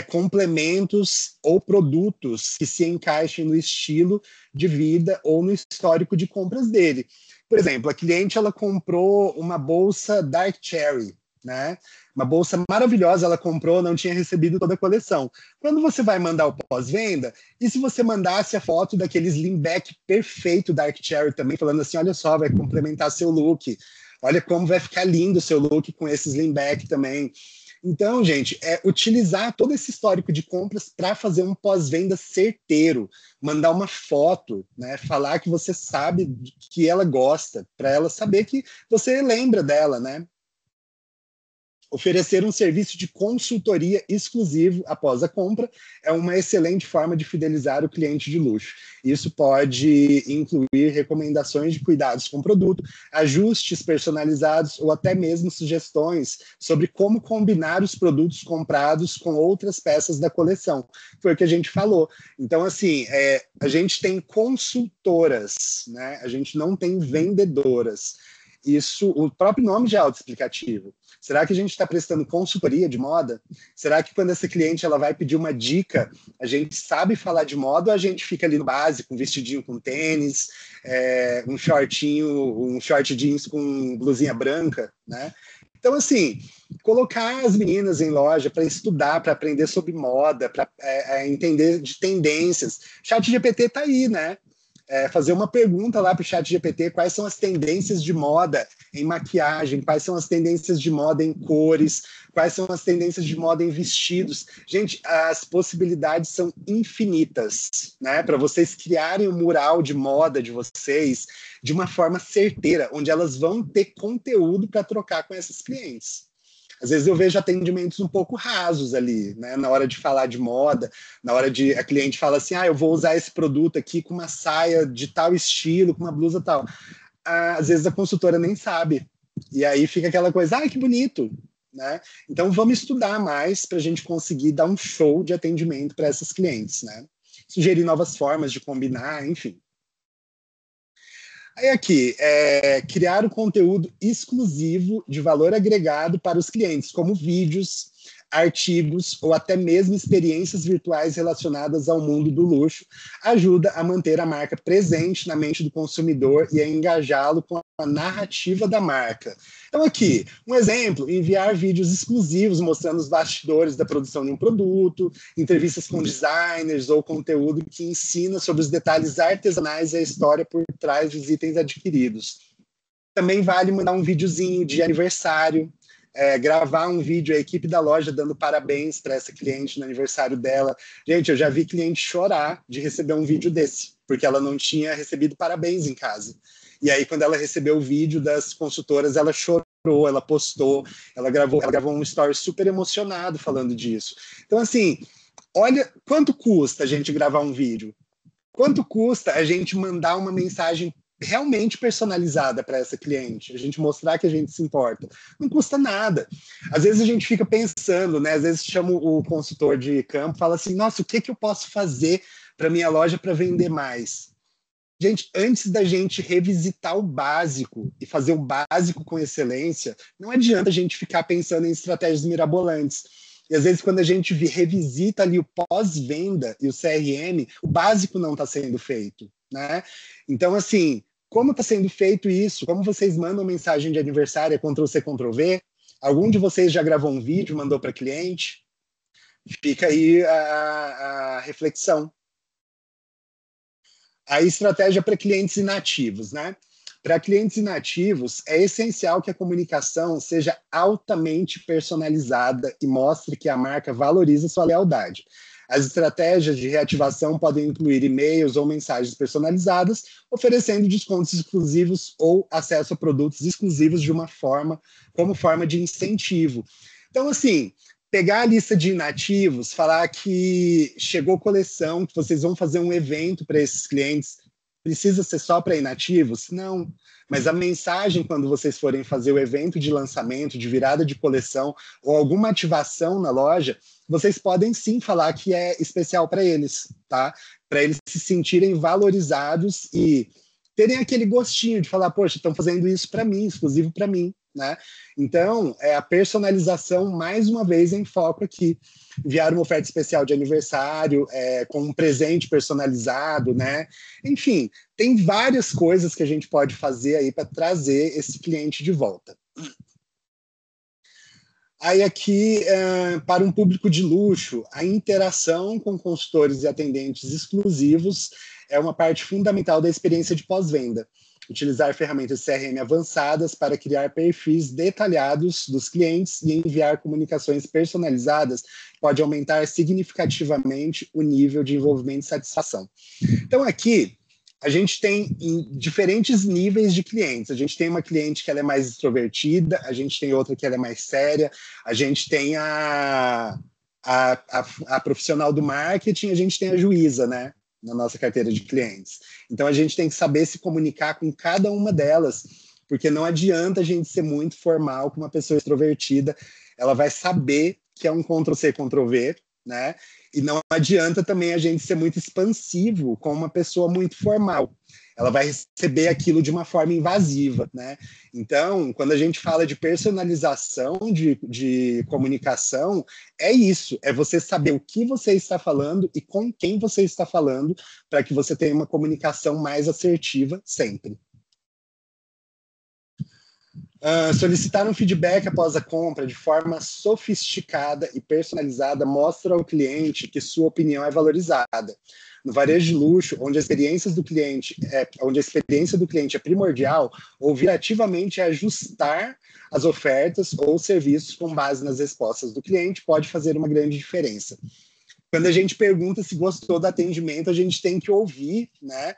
Speaker 1: complementos ou produtos que se encaixem no estilo de vida ou no histórico de compras dele. Por exemplo, a cliente ela comprou uma bolsa Dark Cherry, né? Uma bolsa maravilhosa, ela comprou, não tinha recebido toda a coleção. Quando você vai mandar o pós-venda, e se você mandasse a foto daquele slimback perfeito Dark Cherry também, falando assim, olha só, vai complementar seu look, olha como vai ficar lindo o seu look com esse slimback também. Então, gente, utilizar todo esse histórico de compras para fazer um pós-venda certeiro, mandar uma foto, né, falar que você sabe que ela gosta, para ela saber que você lembra dela, né? Oferecer um serviço de consultoria exclusivo após a compra é uma excelente forma de fidelizar o cliente de luxo. Isso pode incluir recomendações de cuidados com o produto, ajustes personalizados ou até mesmo sugestões sobre como combinar os produtos comprados com outras peças da coleção. Foi o que a gente falou. Então, assim, a gente tem consultoras, né? A gente não tem vendedoras. Isso, o próprio nome já é autoexplicativo. Será que a gente está prestando consultoria de moda? Será que quando essa cliente ela vai pedir uma dica, a gente sabe falar de moda ou a gente fica ali no básico, um vestidinho com tênis, um short jeans com blusinha branca, né? Então, assim, colocar as meninas em loja para estudar, para aprender sobre moda, para entender de tendências. ChatGPT está aí, né? Fazer uma pergunta lá para o ChatGPT, quais são as tendências de moda em maquiagem, quais são as tendências de moda em cores, quais são as tendências de moda em vestidos. Gente, as possibilidades são infinitas, né? Para vocês criarem o mural de moda de vocês de uma forma certeira, onde elas vão ter conteúdo para trocar com essas clientes. Às vezes eu vejo atendimentos um pouco rasos ali, né? Na hora de falar de moda, na hora de a cliente fala assim, eu vou usar esse produto aqui com uma saia de tal estilo, com uma blusa tal. Às vezes a consultora nem sabe. E aí fica aquela coisa, que bonito, né? Então vamos estudar mais para a gente conseguir dar um show de atendimento para essas clientes, né? Sugerir novas formas de combinar, enfim. Aí aqui, criar o conteúdo exclusivo de valor agregado para os clientes, como vídeos, artigos ou até mesmo experiências virtuais relacionadas ao mundo do luxo, ajuda a manter a marca presente na mente do consumidor e a engajá-lo com a narrativa da marca. Então aqui, um exemplo, enviar vídeos exclusivos mostrando os bastidores da produção de um produto, entrevistas com designers ou conteúdo que ensina sobre os detalhes artesanais e a história por trás dos itens adquiridos. Também vale mandar um videozinho de aniversário, gravar um vídeo, a equipe da loja dando parabéns para essa cliente no aniversário dela. Gente, eu já vi cliente chorar de receber um vídeo desse, porque ela não tinha recebido parabéns em casa. E aí, quando ela recebeu o vídeo das consultoras, ela chorou, ela postou, ela gravou um story super emocionado falando disso. Então, assim, olha quanto custa a gente gravar um vídeo. Quanto custa a gente mandar uma mensagem realmente personalizada para essa cliente, a gente mostrar que a gente se importa. Não custa nada. Às vezes a gente fica pensando, né? Às vezes chama o consultor de campo e fala assim, nossa, o que eu posso fazer para minha loja para vender mais? Gente, antes da gente revisitar o básico e fazer o básico com excelência, não adianta a gente ficar pensando em estratégias mirabolantes. E às vezes quando a gente revisita ali o pós-venda e o CRM, o básico não está sendo feito, né? Então, assim, como está sendo feito isso? Como vocês mandam mensagem de aniversário, Ctrl+C, Ctrl+V? Algum de vocês já gravou um vídeo, mandou para cliente? Fica aí a reflexão. A estratégia para clientes inativos, né? Para clientes inativos, é essencial que a comunicação seja altamente personalizada e mostre que a marca valoriza sua lealdade. As estratégias de reativação podem incluir e-mails ou mensagens personalizadas, oferecendo descontos exclusivos ou acesso a produtos exclusivos como forma de incentivo. Então, assim, pegar a lista de inativos, falar que chegou coleção, que vocês vão fazer um evento para esses clientes, precisa ser só para inativos? Não. Mas a mensagem, quando vocês forem fazer o evento de lançamento, de virada de coleção, ou alguma ativação na loja, vocês podem sim falar que é especial para eles, tá? Para eles se sentirem valorizados e terem aquele gostinho de falar, poxa, estão fazendo isso para mim, exclusivo para mim, né? Então, a personalização, mais uma vez, em foco aqui. Enviar uma oferta especial de aniversário, com um presente personalizado, né? Enfim, tem várias coisas que a gente pode fazer aí para trazer esse cliente de volta. Aí aqui, para um público de luxo, a interação com consultores e atendentes exclusivos é uma parte fundamental da experiência de pós-venda. Utilizar ferramentas CRM avançadas para criar perfis detalhados dos clientes e enviar comunicações personalizadas pode aumentar significativamente o nível de envolvimento e satisfação. Então aqui, a gente tem diferentes níveis de clientes. A gente tem uma cliente que ela é mais extrovertida, a gente tem outra que ela é mais séria, a gente tem a profissional do marketing, a gente tem a juíza, né, na nossa carteira de clientes. Então, a gente tem que saber se comunicar com cada uma delas, porque não adianta a gente ser muito formal com uma pessoa extrovertida, ela vai saber que é um Ctrl+C, Ctrl+V, né? E não adianta também a gente ser muito expansivo com uma pessoa muito formal. Ela vai receber aquilo de uma forma invasiva, né? Então, quando a gente fala de personalização de comunicação, é isso, é você saber o que você está falando e com quem você está falando para que você tenha uma comunicação mais assertiva sempre. Solicitar um feedback após a compra de forma sofisticada e personalizada mostra ao cliente que sua opinião é valorizada. No varejo de luxo, onde a experiência do cliente é primordial, ouvir ativamente é ajustar as ofertas ou serviços com base nas respostas do cliente pode fazer uma grande diferença. Quando a gente pergunta se gostou do atendimento, a gente tem que ouvir, né?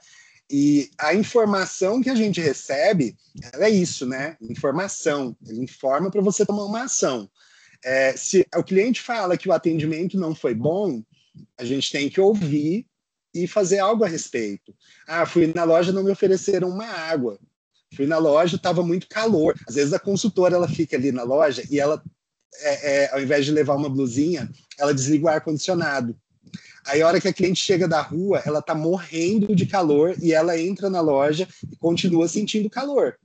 Speaker 1: E a informação que a gente recebe, ela é isso, né? Informação. Ele informa para você tomar uma ação. Se o cliente fala que o atendimento não foi bom, a gente tem que ouvir e fazer algo a respeito. Fui na loja, não me ofereceram uma água. Fui na loja, estava muito calor. Às vezes a consultora ela fica ali na loja e ela, ao invés de levar uma blusinha, ela desliga o ar-condicionado. Aí, a hora que a cliente chega da rua, ela está morrendo de calor e ela entra na loja e continua sentindo calor.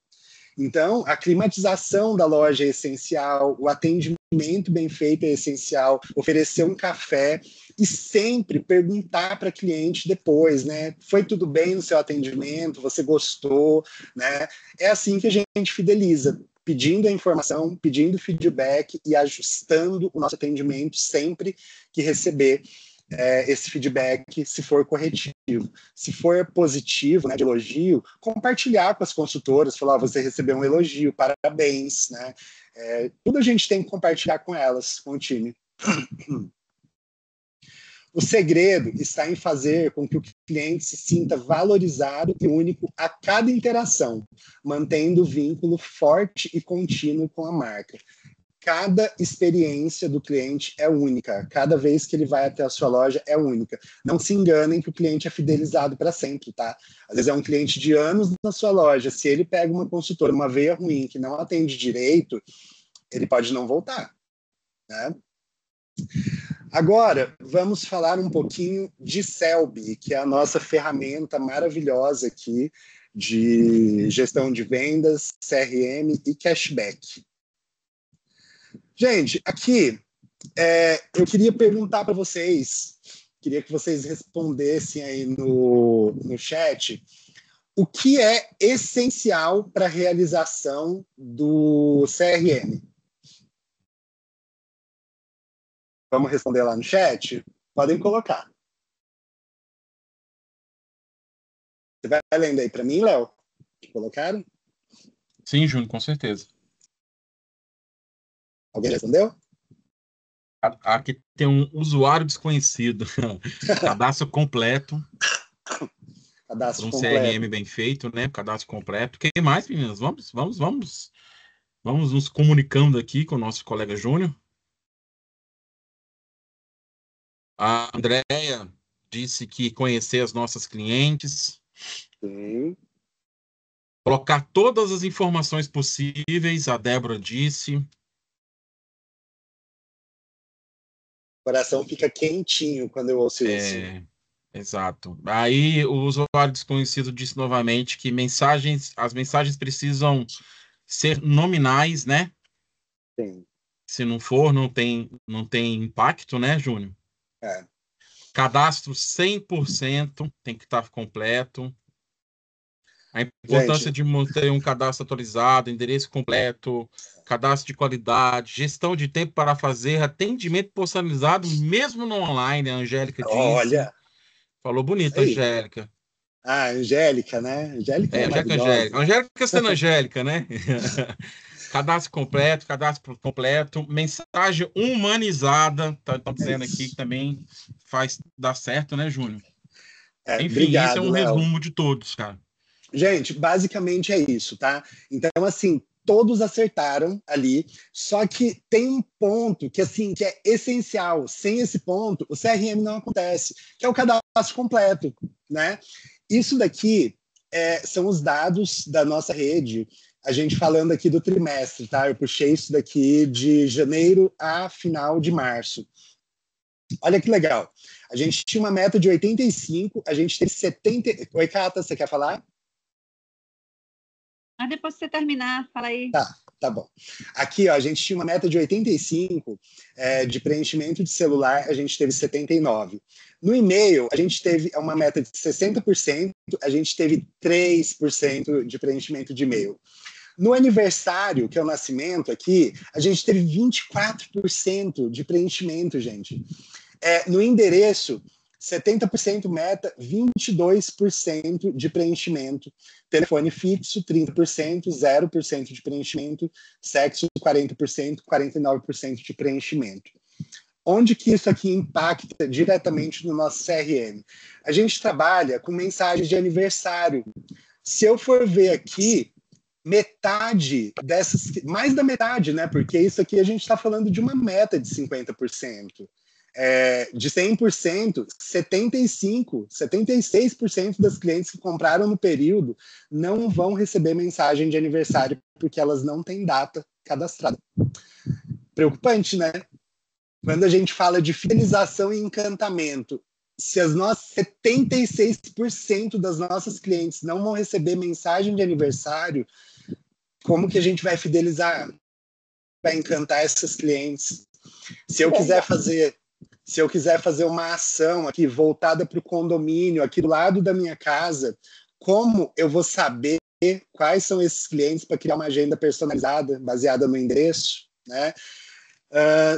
Speaker 1: Então, a climatização da loja é essencial, o atendimento bem feito é essencial, oferecer um café e sempre perguntar para a cliente depois, né? Foi tudo bem no seu atendimento? Você gostou? Né? É assim que a gente fideliza, pedindo a informação, pedindo feedback e ajustando o nosso atendimento sempre que receber esse feedback, se for corretivo. Se for positivo, né, de elogio, compartilhar com as consultoras, falar, você recebeu um elogio, parabéns, né? Tudo a gente tem que compartilhar com elas, com o time. O segredo está em fazer com que o cliente se sinta valorizado e único a cada interação, mantendo o vínculo forte e contínuo com a marca. Cada experiência do cliente é única. Cada vez que ele vai até a sua loja é única. Não se enganem que o cliente é fidelizado para sempre, tá? Às vezes é um cliente de anos na sua loja. Se ele pega uma consultora, uma veia ruim, que não atende direito, ele pode não voltar, né? Agora, vamos falar um pouquinho de Selby, que é a nossa ferramenta maravilhosa aqui de gestão de vendas, CRM e cashback. Gente, aqui eu queria perguntar para vocês, queria que vocês respondessem aí no chat, o que é essencial para a realização do CRM? Vamos responder lá no chat? Podem colocar. Você vai lendo aí para mim, Léo? Colocaram?
Speaker 7: Sim, Júnior, com certeza.
Speaker 1: Alguém respondeu?
Speaker 7: Aqui tem um usuário desconhecido. Cadastro completo.
Speaker 1: Cadastro
Speaker 7: um
Speaker 1: completo.
Speaker 7: CRM bem feito, né? Cadastro completo. Quem mais, meninas? Vamos nos comunicando aqui com o nosso colega Júnior. A Andréia disse que conhecer as nossas clientes.
Speaker 1: Sim.
Speaker 7: Colocar todas as informações possíveis, a Débora disse.
Speaker 1: O coração fica quentinho quando eu ouço isso.
Speaker 7: Exato. Aí o usuário desconhecido disse novamente que as mensagens precisam ser nominais, né?
Speaker 1: Sim.
Speaker 7: Se não for, não tem impacto, né, Júnior? Cadastro 100% tem que estar completo. A importância de manter um cadastro atualizado, endereço completo, cadastro de qualidade, gestão de tempo para fazer atendimento personalizado, mesmo no online, a Angélica disse.
Speaker 1: Olha!
Speaker 7: Falou bonito, Angélica.
Speaker 1: Angélica, né? Angélica é maravilhosa.
Speaker 7: Angélica sendo Angélica, né? Cadastro completo, mensagem humanizada, estão dizendo aqui que também dá certo, né, Júnior? Enfim,
Speaker 1: obrigado,
Speaker 7: esse é um resumo de todos, cara.
Speaker 1: Gente, basicamente é isso, tá? Então, assim, todos acertaram ali, só que tem um ponto que, assim, que é essencial. Sem esse ponto, o CRM não acontece, que é o cadastro completo, né? Isso daqui são os dados da nossa rede, a gente falando aqui do trimestre, tá? Eu puxei isso daqui de janeiro a final de março. Olha que legal. A gente tinha uma meta de 85, a gente teve 70... Oi, Cata, você quer falar?
Speaker 4: Depois que você terminar, fala aí.
Speaker 1: Tá bom. Aqui, ó, a gente tinha uma meta de 85 de preenchimento de celular, a gente teve 79. No e-mail, a gente teve uma meta de 60%, a gente teve 3% de preenchimento de e-mail. No aniversário, que é o nascimento aqui, a gente teve 24% de preenchimento, gente. No endereço, 70% meta, 22% de preenchimento. Telefone fixo, 30%, 0% de preenchimento. Sexo, 40%, 49% de preenchimento. Onde que isso aqui impacta diretamente no nosso CRM? A gente trabalha com mensagens de aniversário. Se eu for ver aqui, metade dessas, mais da metade, né? Porque isso aqui a gente está falando de uma meta de 50%. De 100%, 76% das clientes que compraram no período não vão receber mensagem de aniversário porque elas não têm data cadastrada. Preocupante, né? Quando a gente fala de fidelização e encantamento, se as nossas 76% das nossas clientes não vão receber mensagem de aniversário, como que a gente vai fidelizar, vai encantar essas clientes? Se eu quiser fazer uma ação aqui voltada para o condomínio, aqui do lado da minha casa, como eu vou saber quais são esses clientes para criar uma agenda personalizada, baseada no endereço, né?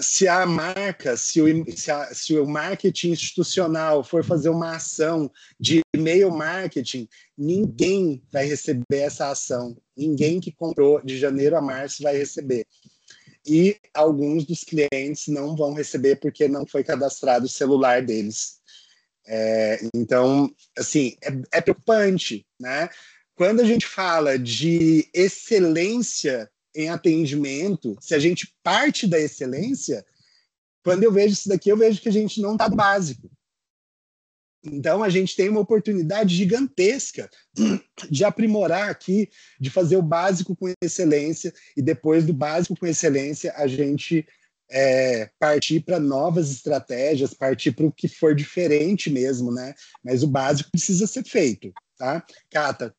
Speaker 1: Se a marca, se o marketing institucional for fazer uma ação de e-mail marketing, ninguém vai receber essa ação. Ninguém que comprou de janeiro a março vai receber. E alguns dos clientes não vão receber porque não foi cadastrado o celular deles. Então, assim, é preocupante, né? Quando a gente fala de excelência em atendimento, se a gente parte da excelência, quando eu vejo isso daqui, eu vejo que a gente não está no básico. Então, a gente tem uma oportunidade gigantesca de aprimorar aqui, de fazer o básico com excelência, e depois do básico com excelência, a gente partir para novas estratégias, partir para o que for diferente mesmo, né? Mas o básico precisa ser feito, tá? Cata?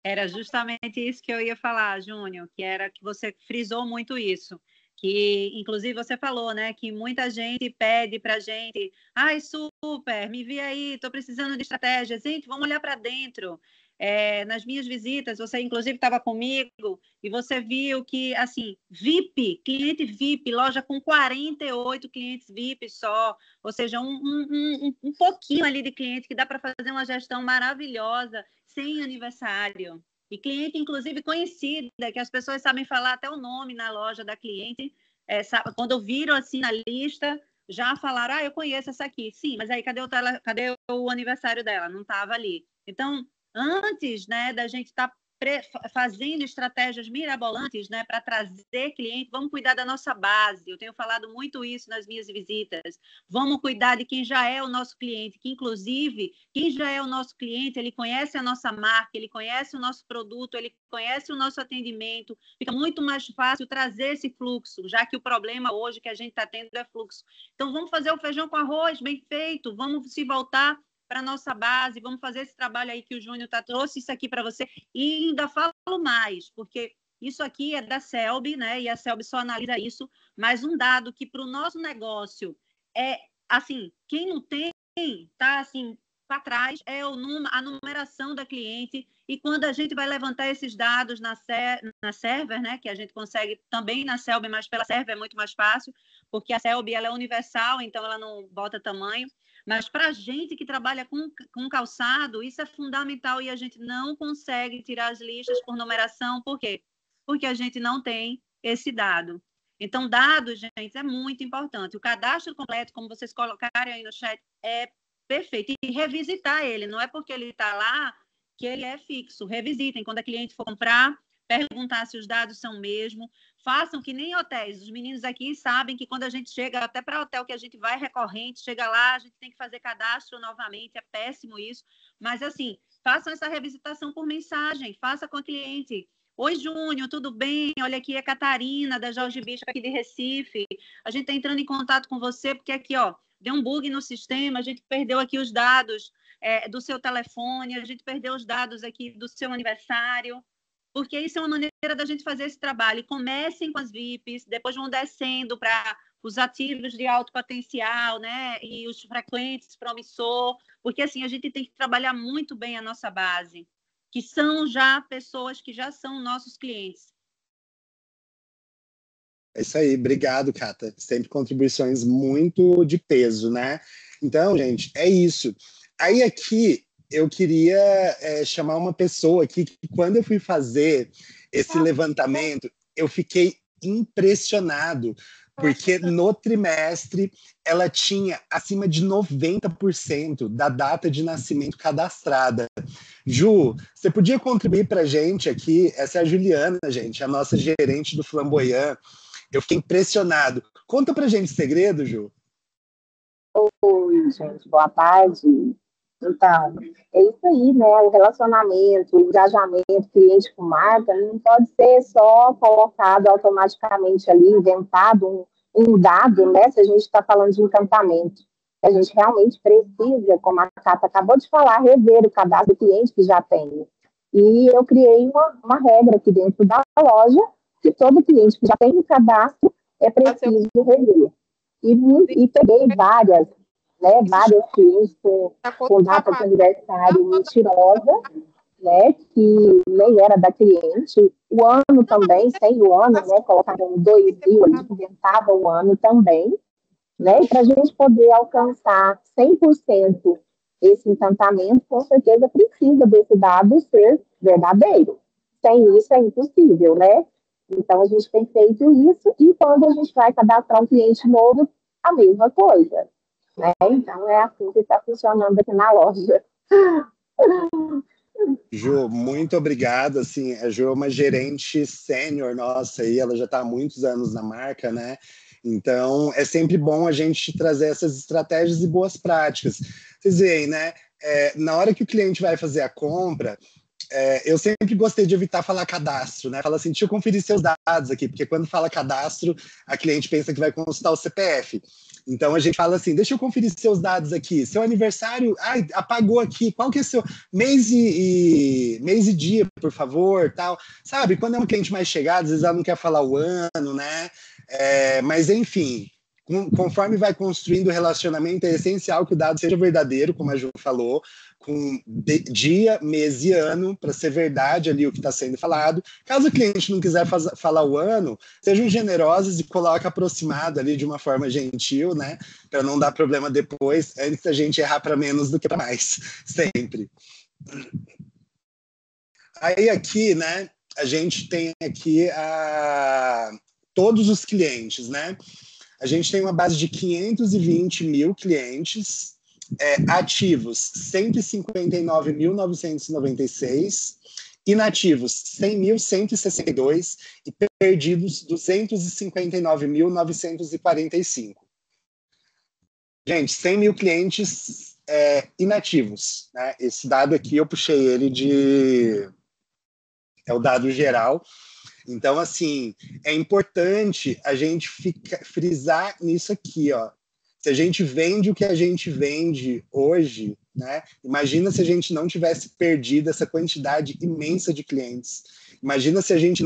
Speaker 4: Era justamente isso que eu ia falar, Júnior, que era que você frisou muito isso, que inclusive você falou, né, que muita gente pede para a gente, ai, super, me vi aí, estou precisando de estratégia, gente, vamos olhar para dentro. Nas minhas visitas, você inclusive estava comigo e você viu que, assim, VIP, cliente VIP, loja com 48 clientes VIP só, ou seja, um pouquinho ali de cliente que dá para fazer uma gestão maravilhosa, sem aniversário. E cliente, inclusive, conhecida, que as pessoas sabem falar até o nome na loja da cliente, quando viram assim na lista, já falaram, eu conheço essa aqui. Sim, mas aí cadê o aniversário dela? Não estava ali. Então, antes, né, da gente estar fazendo estratégias mirabolantes, né, para trazer cliente, vamos cuidar da nossa base. Eu tenho falado muito isso nas minhas visitas. Vamos cuidar de quem já é o nosso cliente, que inclusive, quem já é o nosso cliente, ele conhece a nossa marca, ele conhece o nosso produto, ele conhece o nosso atendimento. Fica muito mais fácil trazer esse fluxo, já que o problema hoje que a gente está tendo é fluxo. Então, vamos fazer o feijão com arroz bem feito, vamos se voltar para a nossa base, vamos fazer esse trabalho aí que o Júnior trouxe isso aqui para você, e ainda falo mais, porque isso aqui é da Selby, né, e a Selby só analisa isso, mas um dado que para o nosso negócio assim, quem não tem, tá assim, para trás, a numeração da cliente, e quando a gente vai levantar esses dados na server, né, que a gente consegue também na Selby, mas pela server é muito mais fácil, porque a Selby ela é universal, então ela não bota tamanho. Mas para a gente que trabalha com calçado, isso é fundamental e a gente não consegue tirar as listas por numeração. Por quê? Porque a gente não tem esse dado. Então, dados, gente, é muito importante. O cadastro completo, como vocês colocarem aí no chat, é perfeito. E revisitar ele, não é porque ele está lá que ele é fixo. Revisitem. Quando a cliente for comprar, perguntar se os dados são o mesmo. Façam que nem hotéis. Os meninos aqui sabem que quando a gente chega, até para hotel que a gente vai recorrente, chega lá, a gente tem que fazer cadastro novamente, é péssimo isso. Mas, assim, façam essa revisitação por mensagem, faça com a cliente. Oi, Júnior, tudo bem? Olha aqui, é Catarina, da Jorge Bispo, aqui de Recife. A gente está entrando em contato com você, porque aqui, ó, deu um bug no sistema, a gente perdeu aqui os dados do seu telefone, a gente perdeu os dados aqui do seu aniversário. Porque isso é uma maneira da gente fazer esse trabalho. E comecem com as VIPs, depois vão descendo para os ativos de alto potencial, né? E os frequentes, promissor, porque assim a gente tem que trabalhar muito bem a nossa base, que são já pessoas que já são nossos clientes.
Speaker 1: É isso aí, obrigado, Cata. Sempre contribuições muito de peso, né? Então, gente, é isso. Aí aqui eu queria chamar uma pessoa aqui que, quando eu fui fazer esse levantamento, eu fiquei impressionado, porque no trimestre ela tinha acima de 90% da data de nascimento cadastrada. Ju, você podia contribuir para a gente aqui? Essa é a Juliana, gente, a nossa gerente do Flamboyant. Eu fiquei impressionado. Conta para a gente o segredo, Ju.
Speaker 9: Oi, gente, boa tarde. Então, é isso aí, né? O relacionamento, o engajamento cliente com marca não pode ser só colocado automaticamente ali, inventado um dado, né? Se a gente está falando de encantamento. A gente realmente precisa, como a Cata acabou de falar, rever o cadastro do cliente que já tem. E eu criei uma regra aqui dentro da loja, que todo cliente que já tem um cadastro é preciso rever. E peguei várias clientes com data de aniversário mentirosa, né, que nem era da cliente. O ano também, sem o ano, né, colocaram 2000, eles inventavam o ano também, né, para a gente poder alcançar 100% esse encantamento, com certeza precisa desse dado ser verdadeiro. Sem isso é impossível, né? Então, a gente tem feito isso, e quando a gente vai cadastrar um cliente novo, a mesma coisa, né? Então, é assim que está funcionando aqui na loja.
Speaker 1: Ju, muito obrigado. Assim, a Ju é uma gerente sênior nossa, e ela já está há muitos anos na marca, né? Então, é sempre bom a gente trazer essas estratégias e boas práticas. Vocês veem, né? Na hora que o cliente vai fazer a compra, eu sempre gostei de evitar falar cadastro, né? Fala assim, deixa eu conferir seus dados aqui, porque quando fala cadastro, a cliente pensa que vai consultar o CPF. Então a gente fala assim, deixa eu conferir seus dados aqui, seu aniversário, apagou aqui, qual que é seu mês e dia, por favor, tal. Sabe, quando é um cliente mais chegado, às vezes ela não quer falar o ano, né? Mas enfim, conforme vai construindo o relacionamento, é essencial que o dado seja verdadeiro, como a Ju falou, com dia, mês e ano, para ser verdade ali o que está sendo falado. Caso o cliente não quiser falar o ano, sejam generosos e coloquem aproximado ali de uma forma gentil, né? Para não dar problema depois, antes da gente errar para menos do que para mais, sempre. Aí aqui, né, a gente tem aqui todos os clientes, né? A gente tem uma base de 520 mil clientes, ativos 159.996, inativos 100.162 e perdidos 259.945. Gente, 100 mil clientes inativos, né? Esse dado aqui eu puxei ele é o dado geral. Então, assim, é importante a gente frisar nisso aqui, ó. Se a gente vende o que a gente vende hoje, né? Imagina se a gente não tivesse perdido essa quantidade imensa de clientes. Imagina se a gente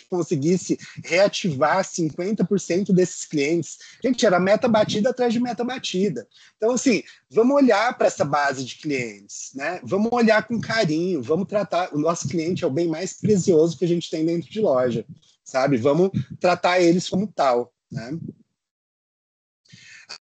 Speaker 1: conseguisse reativar 50% desses clientes. Gente, era meta batida atrás de meta batida. Então, assim, vamos olhar para essa base de clientes, né? Vamos olhar com carinho, vamos tratar... O nosso cliente é o bem mais precioso que a gente tem dentro de loja, sabe? Vamos tratar eles como tal, né?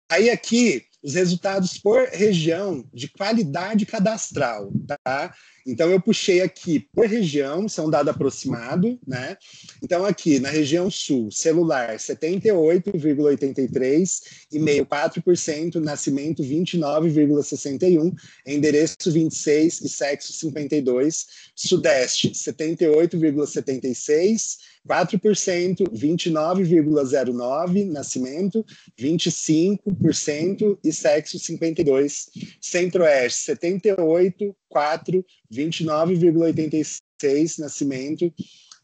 Speaker 1: Aí aqui, os resultados por região de qualidade cadastral, tá? Então, eu puxei aqui por região, isso é um dado aproximado, né? Então, aqui, na região sul, celular, 78,83, e-mail 4%, nascimento 29,61, endereço 26 e sexo 52, sudeste, 78,76, 4%, 29,09, nascimento, 25% e sexo 52. Centro-Oeste, 78, 4, 29,86, nascimento,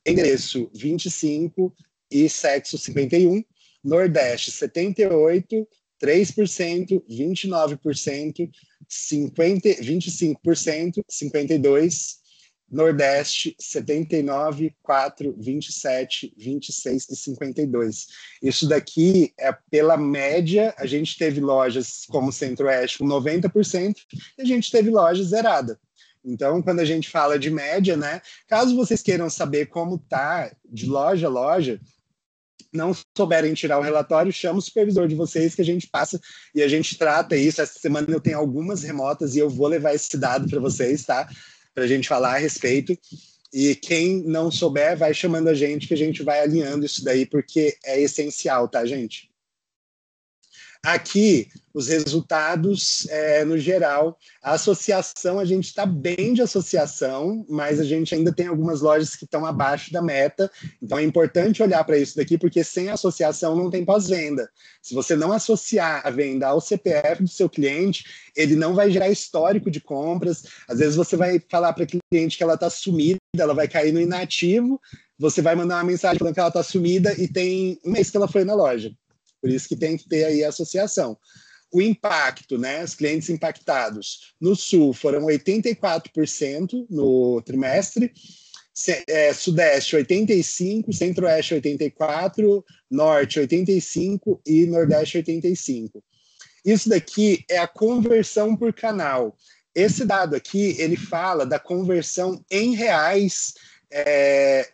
Speaker 1: endereço 25 e sexo 51. Nordeste, 78, 3%, 29%, 25%, 52%. Nordeste, 79, 4, 27, 26 e 52. Isso daqui é pela média. A gente teve lojas como Centro-Oeste com 90% e a gente teve loja zerada. Então, quando a gente fala de média, né? Caso vocês queiram saber como tá de loja a loja, não souberem tirar o relatório, chama o supervisor de vocês que a gente passa e a gente trata isso. Essa semana eu tenho algumas remotas e eu vou levar esse dado para vocês, tá? Para a gente falar a respeito. E quem não souber, vai chamando a gente, que a gente vai alinhando isso daí, porque é essencial, tá, gente? Aqui, os resultados, no geral, a associação, a gente está bem de associação, mas a gente ainda tem algumas lojas que estão abaixo da meta, então é importante olhar para isso daqui, porque sem associação não tem pós-venda. Se você não associar a venda ao CPF do seu cliente, ele não vai gerar histórico de compras, às vezes você vai falar para a cliente que ela está sumida, ela vai cair no inativo, você vai mandar uma mensagem falando que ela está sumida e tem um mês que ela foi na loja. Por isso que tem que ter aí a associação. O impacto, né? Os clientes impactados no Sul foram 84% no trimestre, Sudeste 85%, Centro-Oeste 84%, Norte 85% e Nordeste 85%. Isso daqui é a conversão por canal. Esse dado aqui, ele fala da conversão em reais,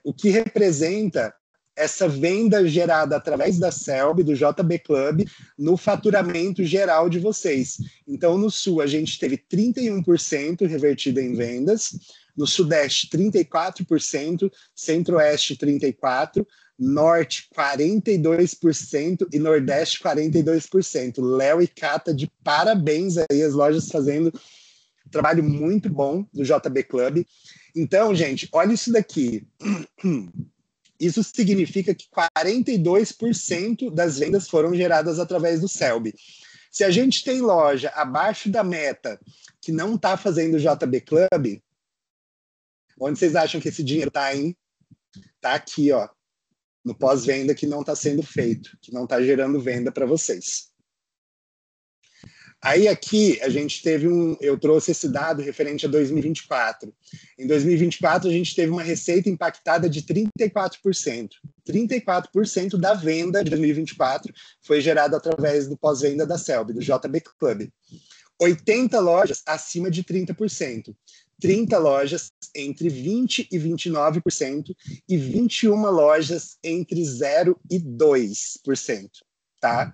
Speaker 1: o que representa essa venda gerada através da Celb, do JB Club, no faturamento geral de vocês. Então, no Sul, a gente teve 31% revertido em vendas, no Sudeste, 34%, Centro-Oeste, 34%, Norte, 42% e Nordeste, 42%. Léo e Cata, de parabéns aí, as lojas fazendo um trabalho muito bom do JB Club. Então, gente, olha isso daqui. Isso significa que 42% das vendas foram geradas através do Celb. Se a gente tem loja abaixo da meta que não está fazendo JB Club, onde vocês acham que esse dinheiro está, hein? Está aqui, ó, no pós-venda que não está sendo feito, que não está gerando venda para vocês. Aí aqui a gente teve eu trouxe esse dado referente a 2024. Em 2024 a gente teve uma receita impactada de 34%. 34% da venda de 2024 foi gerada através do pós-venda da Celb, do JB Club. 80 lojas acima de 30%. 30 lojas entre 20% e 29% e 21 lojas entre 0% e 2%, tá?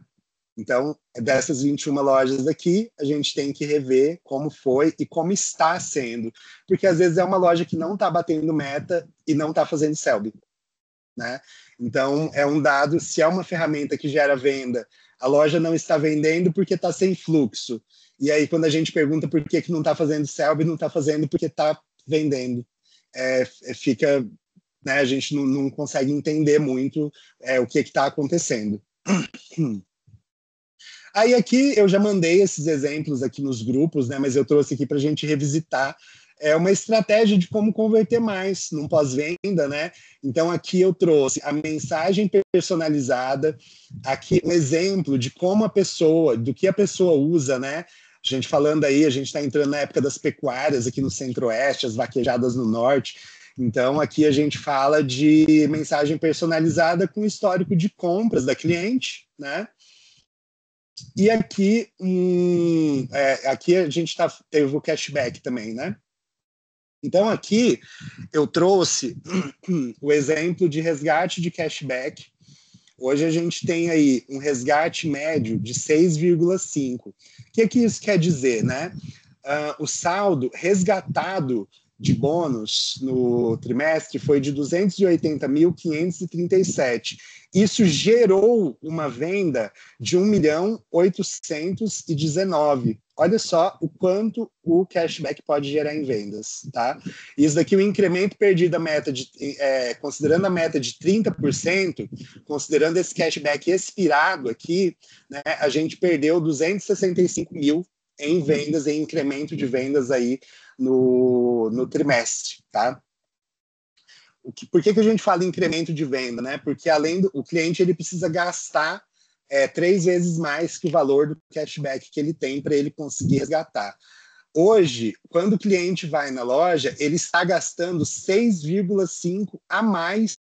Speaker 1: Então, dessas 21 lojas aqui, a gente tem que rever como foi e como está sendo. Porque, às vezes, é uma loja que não está batendo meta e não está fazendo Celb, né? Então, é um dado, se é uma ferramenta que gera venda, a loja não está vendendo porque está sem fluxo. E aí, quando a gente pergunta por que não está fazendo Celb, não está fazendo porque está vendendo. Fica, né, a gente não consegue entender muito o que está acontecendo. Aí aqui eu já mandei esses exemplos aqui nos grupos, né, mas eu trouxe aqui para a gente revisitar uma estratégia de como converter mais num pós-venda, né? Então aqui eu trouxe a mensagem personalizada, aqui um exemplo de como do que a pessoa usa, né? A gente falando aí, a gente está entrando na época das pecuárias aqui no Centro-Oeste, as vaquejadas no Norte. Então aqui a gente fala de mensagem personalizada com histórico de compras da cliente, né? E aqui, aqui a gente teve o cashback também, né? Então, aqui eu trouxe o exemplo de resgate de cashback. Hoje a gente tem aí um resgate médio de 6,5. O que isso quer dizer, né? O saldo resgatado de bônus no trimestre foi de 280.537. Isso gerou uma venda de 1.819.000. Olha só o quanto o cashback pode gerar em vendas, tá? Isso daqui, o incremento perdido da meta, considerando a meta de 30%, considerando esse cashback expirado aqui, né, a gente perdeu 265 mil em vendas, em incremento de vendas aí no trimestre, tá? Por que a gente fala em incremento de venda, né? Porque além o cliente ele precisa gastar 3 vezes mais que o valor do cashback que ele tem para ele conseguir resgatar. Hoje, quando o cliente vai na loja, ele está gastando 6,5 a mais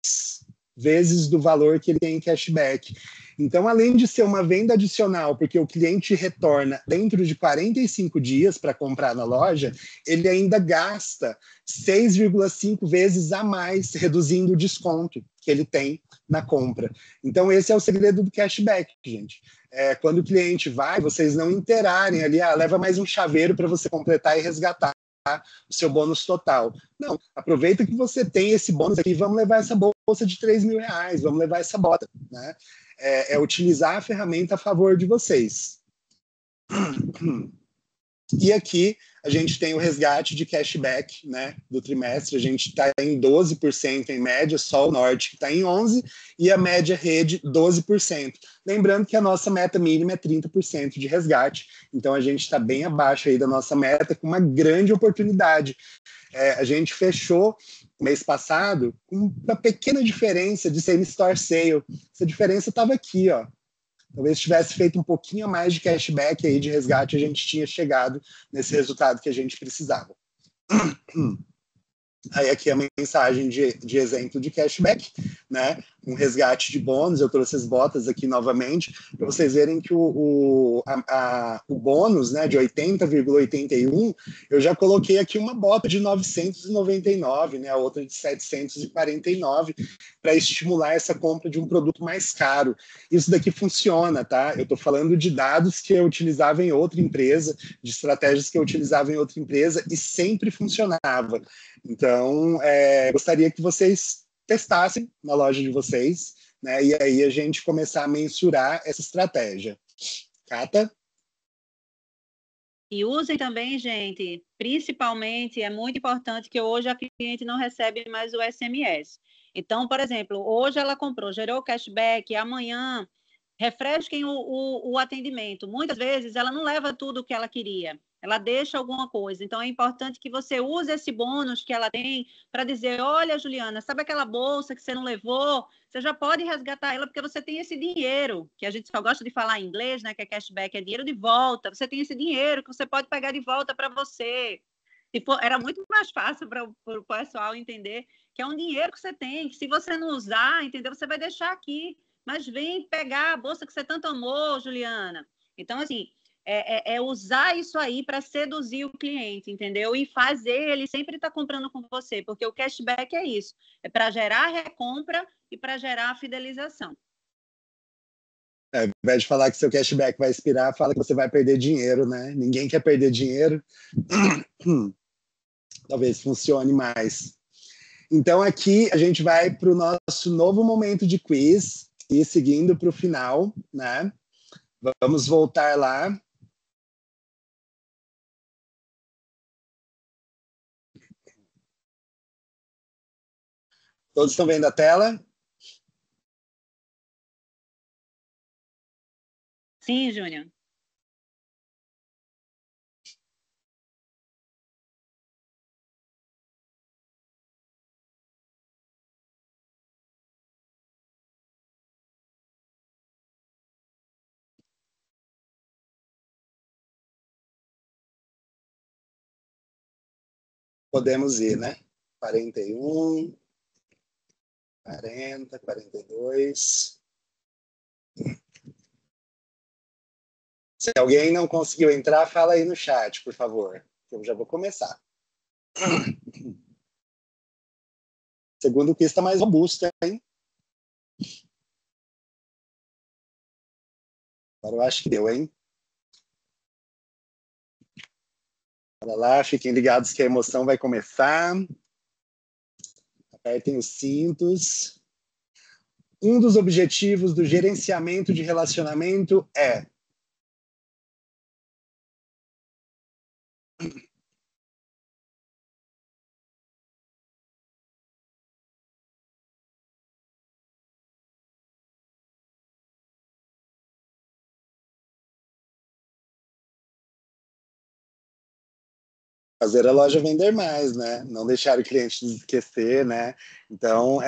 Speaker 1: vezes do valor que ele tem em cashback. Então, além de ser uma venda adicional, porque o cliente retorna dentro de 45 dias para comprar na loja, ele ainda gasta 6,5 vezes a mais, reduzindo o desconto que ele tem na compra. Então, esse é o segredo do cashback, gente. Quando o cliente vai, vocês não interarem ali, leva mais um chaveiro para você completar e resgatar. o seu bônus total. Não, aproveita que você tem esse bônus aqui, vamos levar essa bolsa de R$3.000, vamos levar essa bota, né? É utilizar a ferramenta a favor de vocês. E aqui a gente tem o resgate de cashback, né, do trimestre. A gente está em 12% em média, só o Norte que está em 11%, e a média rede 12%. Lembrando que a nossa meta mínima é 30% de resgate, então a gente está bem abaixo aí da nossa meta, com uma grande oportunidade. A gente fechou mês passado com uma pequena diferença de same store sale. Essa diferença estava aqui, ó. Talvez tivesse feito um pouquinho a mais de cashback aí, de resgate, a gente tinha chegado nesse resultado que a gente precisava. Aí aqui a mensagem de exemplo de cashback, né? Um resgate de bônus. Eu trouxe as botas aqui novamente para vocês verem que o bônus, né, de 80,81, eu já coloquei aqui uma bota de 999, né, a outra de 749, para estimular essa compra de um produto mais caro. Isso daqui funciona, tá? Eu estou falando de dados que eu utilizava em outra empresa, de estratégias que eu utilizava em outra empresa e sempre funcionava. Então, gostaria que vocês testassem na loja de vocês, né? E aí a gente começar a mensurar essa estratégia. Cata?
Speaker 4: E usem também, gente, principalmente, é muito importante que hoje a cliente não recebe mais o SMS. Então, por exemplo, hoje ela comprou, gerou cashback, amanhã refresquem o atendimento. Muitas vezes ela não leva tudo o que ela queria, ela deixa alguma coisa. Então, é importante que você use esse bônus que ela tem para dizer, olha, Juliana, sabe aquela bolsa que você não levou? Você já pode resgatar ela porque você tem esse dinheiro, que a gente só gosta de falar em inglês, né? Que é cashback, é dinheiro de volta. Você tem esse dinheiro que você pode pegar de volta para você. Era muito mais fácil para o pessoal entender que é um dinheiro que você tem, que se você não usar, entendeu? Você vai deixar aqui. Mas vem pegar a bolsa que você tanto amou, Juliana. Então, assim, usar isso aí para seduzir o cliente, entendeu? E fazer ele sempre estar comprando com você, porque o cashback é isso. É para gerar recompra e para gerar fidelização.
Speaker 1: Ao invés de falar que seu cashback vai expirar, fala que você vai perder dinheiro, né? Ninguém quer perder dinheiro. Talvez funcione mais. Então, aqui a gente vai para o nosso novo momento de quiz e seguindo para o final, né? Vamos voltar lá. Todos estão vendo a tela?
Speaker 4: Sim, Júnior.
Speaker 1: Podemos ir, né? 41, 40, 42. Se alguém não conseguiu entrar, fala aí no chat, por favor. Eu já vou começar. Segundo quiz está mais robusto, hein? Agora eu acho que deu, hein? Olha lá, fiquem ligados que a emoção vai começar. Apertem os cintos. Um dos objetivos do gerenciamento de relacionamento é fazer a loja vender mais, né? Não deixar o cliente esquecer, né? Então,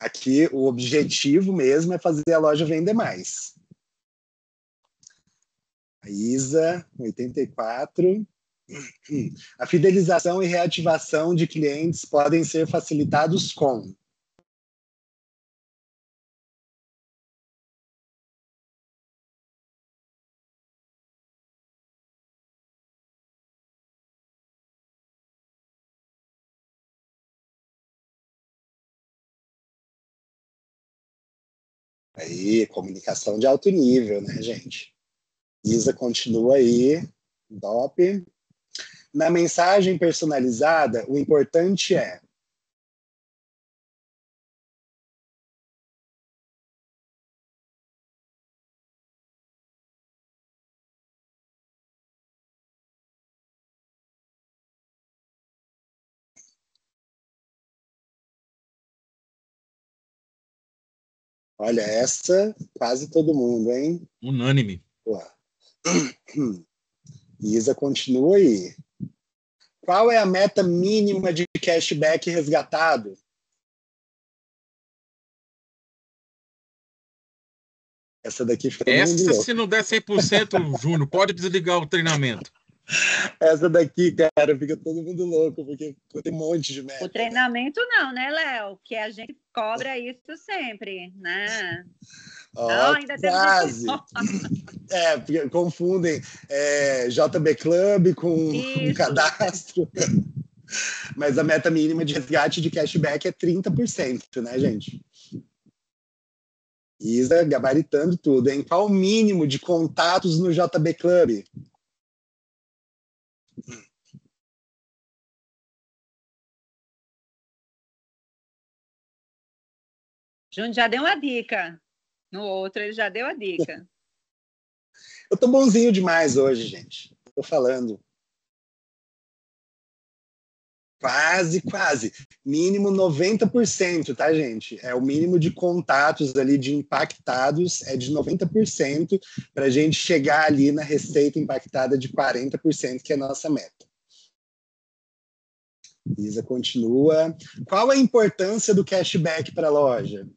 Speaker 1: aqui o objetivo mesmo é fazer a loja vender mais. A Isa, 84. A fidelização e reativação de clientes podem ser facilitados com aí, comunicação de alto nível, né, gente? Isa continua aí, top. Na mensagem personalizada, o importante é olha, essa quase todo mundo, hein?
Speaker 7: Unânime.
Speaker 1: Pô. Isa continua aí. Qual é a meta mínima de cashback resgatado? Essa daqui fica todo mundo louco.
Speaker 7: Se não der 100%, Júnior, pode desligar o treinamento.
Speaker 1: Essa daqui, cara, fica todo mundo louco, porque tem um monte de meta.
Speaker 4: O treinamento não, né, Léo? Que a gente cobra isso sempre, né?
Speaker 1: Não,
Speaker 4: ainda
Speaker 1: quase. Porque confundem JB Club com cadastro. Mas a meta mínima de resgate de cashback é 30%, né, gente? Isa gabaritando tudo, hein? Qual o mínimo de contatos no JB Club?
Speaker 4: Júnior já deu uma dica. No outro, ele já deu a dica.
Speaker 1: Eu tô bonzinho demais hoje, gente. Tô falando. Quase. Mínimo 90%, tá, gente? É o mínimo de contatos ali, de impactados, é de 90%, para a gente chegar ali na receita impactada de 40%, que é a nossa meta. Isa continua. Qual a importância do cashback para a loja?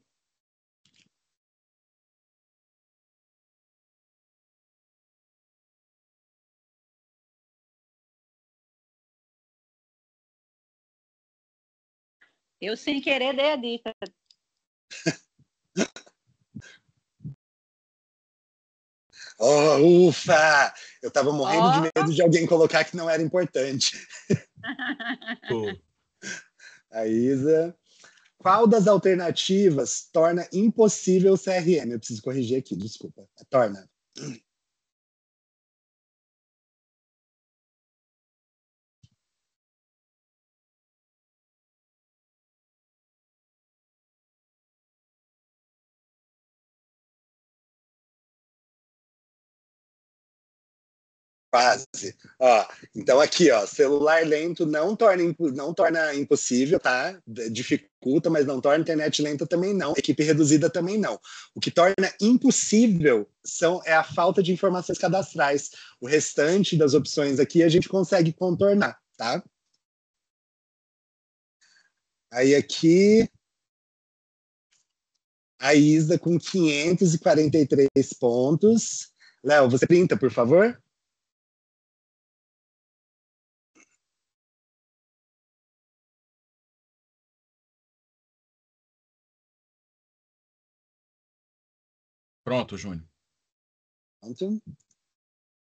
Speaker 4: Eu, sem querer, dei a dica.
Speaker 1: Ufa! Eu estava morrendo de medo de alguém colocar que não era importante. A Isa. Qual das alternativas torna impossível o CRM? Eu preciso corrigir aqui, desculpa. Torna. Quase. Então aqui, celular lento não torna impossível, tá? Dificulta, mas não torna internet lenta também não. Equipe reduzida também não. O que torna impossível é a falta de informações cadastrais. O restante das opções aqui a gente consegue contornar, tá? Aí aqui a Isa com 543 pontos. Léo, você printa, por favor?
Speaker 7: Pronto, Júnior.
Speaker 1: Pronto.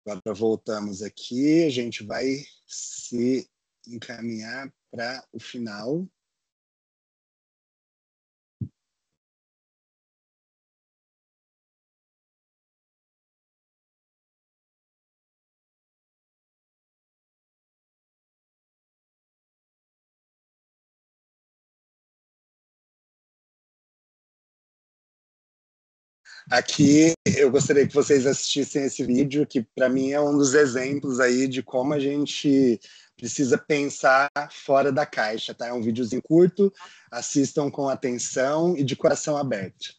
Speaker 1: Agora voltamos aqui, a gente vai se encaminhar para o final. Aqui eu gostaria que vocês assistissem esse vídeo, que para mim é um dos exemplos aí de como a gente precisa pensar fora da caixa, tá? É um videozinho curto, assistam com atenção e de coração aberto.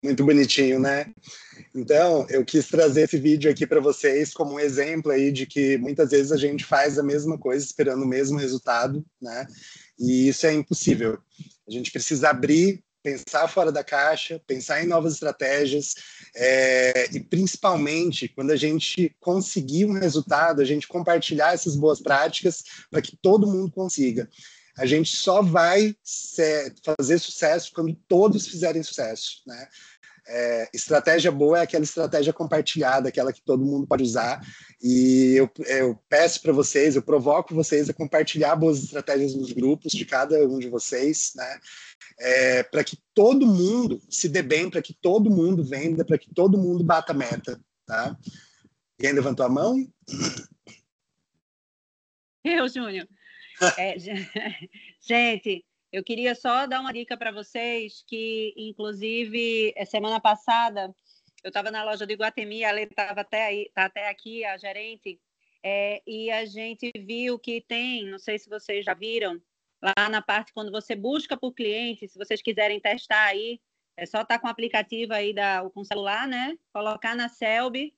Speaker 1: Muito bonitinho, né? Então, eu quis trazer esse vídeo aqui para vocês como um exemplo aí de que muitas vezes a gente faz a mesma coisa esperando o mesmo resultado, né? E isso é impossível. A gente precisa abrir, pensar fora da caixa, pensar em novas estratégias, e principalmente quando a gente conseguir um resultado, a gente compartilhar essas boas práticas para que todo mundo consiga. A gente só vai fazer sucesso quando todos fizerem sucesso, né? Estratégia boa é aquela estratégia compartilhada, aquela que todo mundo pode usar, e eu peço para vocês, eu provoco vocês a compartilhar boas estratégias nos grupos de cada um de vocês, né? Para que todo mundo se dê bem, para que todo mundo venda, para que todo mundo bata a meta, tá? Quem levantou a mão?
Speaker 4: Eu, Júnior. Gente, eu queria só dar uma dica para vocês que, inclusive, semana passada, eu estava na loja do Iguatemi, a Lê estava até aqui, a gerente, e a gente viu que tem, não sei se vocês já viram, lá na parte quando você busca por cliente, se vocês quiserem testar aí, é só estar com o aplicativo aí com o celular, né? Colocar na Selby,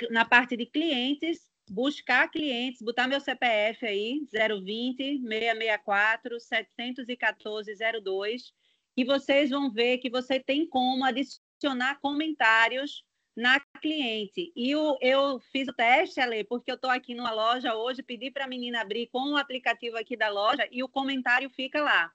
Speaker 4: na parte de clientes, buscar clientes, botar meu CPF aí, 020 664 714 02, e vocês vão ver que você tem como adicionar comentários na cliente. E eu fiz o teste, Ale, porque eu estou aqui numa loja hoje, pedi para a menina abrir com o aplicativo aqui da loja e o comentário fica lá.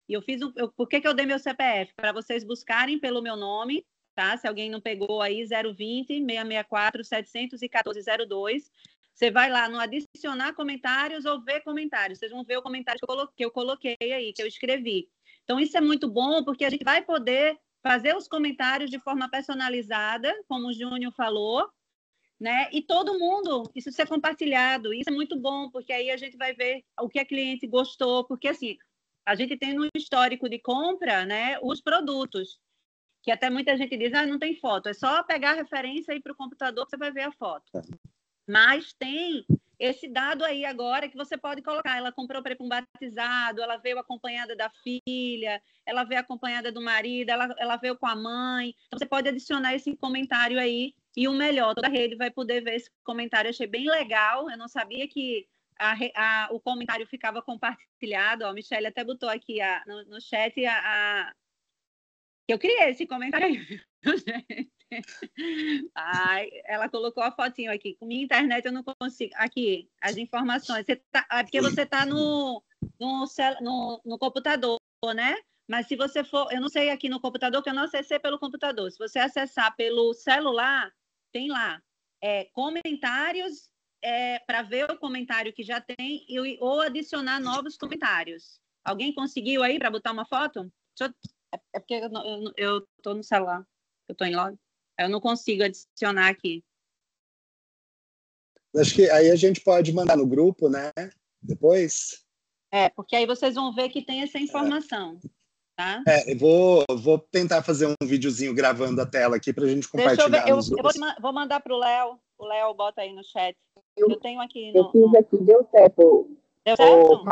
Speaker 4: E eu fiz por que eu dei meu CPF? Para vocês buscarem pelo meu nome, tá? Se alguém não pegou aí, 020 664 714 02. Você vai lá no adicionar comentários ou ver comentários. Vocês vão ver o comentário que eu coloquei aí, que eu escrevi. Então, isso é muito bom, porque a gente vai poder fazer os comentários de forma personalizada, como o Júnior falou, né? E todo mundo, isso ser compartilhado. Isso é muito bom, porque aí a gente vai ver o que a cliente gostou. Porque, assim, a gente tem no histórico de compra, né, os produtos, que até muita gente diz, não tem foto. É só pegar a referência e ir para o computador que você vai ver a foto. Mas tem esse dado aí agora que você pode colocar. Ela comprou para um batizado, ela veio acompanhada da filha, ela veio acompanhada do marido, ela veio com a mãe. Então, você pode adicionar esse comentário aí. E o melhor, toda a rede vai poder ver esse comentário. Eu achei bem legal. Eu não sabia que o comentário ficava compartilhado. A Michelle até botou aqui no chat que eu criei esse comentário aí, viu, gente? Ai, ela colocou a fotinho aqui. Com minha internet eu não consigo. Aqui, as informações. Porque você está no computador, né? Mas se você for... Eu não sei aqui no computador, que eu não acessei pelo computador. Se você acessar pelo celular, tem lá comentários, para ver o comentário que já tem ou adicionar novos comentários. Alguém conseguiu aí para botar uma foto? É porque eu estou no celular. Eu estou em log. Eu não consigo adicionar aqui.
Speaker 1: Acho que aí a gente pode mandar no grupo, né? Depois.
Speaker 4: Porque aí vocês vão ver que tem essa informação. Tá?
Speaker 1: Eu vou tentar fazer um videozinho gravando a tela aqui para a gente compartilhar.
Speaker 4: Eu vou mandar para o Léo. O Léo bota aí no chat. Eu tenho aqui.
Speaker 9: Eu fiz aqui, deu certo.
Speaker 4: Deu certo?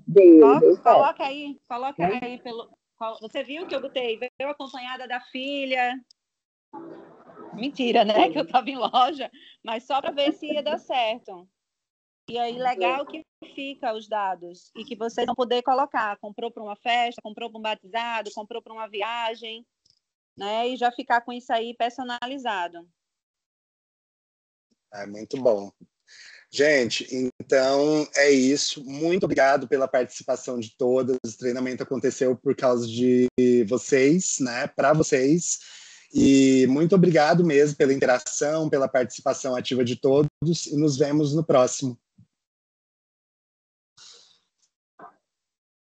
Speaker 9: Deu certo.
Speaker 4: Coloca aí pelo... Você viu que eu botei? Veio acompanhada da filha. Mentira, né? Que eu estava em loja, mas só para ver se ia dar certo. E aí, legal que fica os dados e que vocês vão poder colocar. Comprou para uma festa, comprou para um batizado, comprou para uma viagem, né? E já ficar com isso aí personalizado.
Speaker 1: Muito bom. Gente, então é isso. Muito obrigado pela participação de todas. O treinamento aconteceu por causa de vocês, né? Para vocês. E muito obrigado mesmo pela interação, pela participação ativa de todos. E nos vemos no próximo.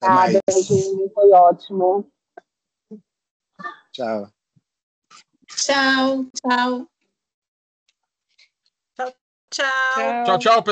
Speaker 1: Até mais.
Speaker 9: Beijinho, foi ótimo.
Speaker 1: Tchau.
Speaker 6: Tchau, tchau.
Speaker 3: Tchau.
Speaker 7: Tchau, tchau,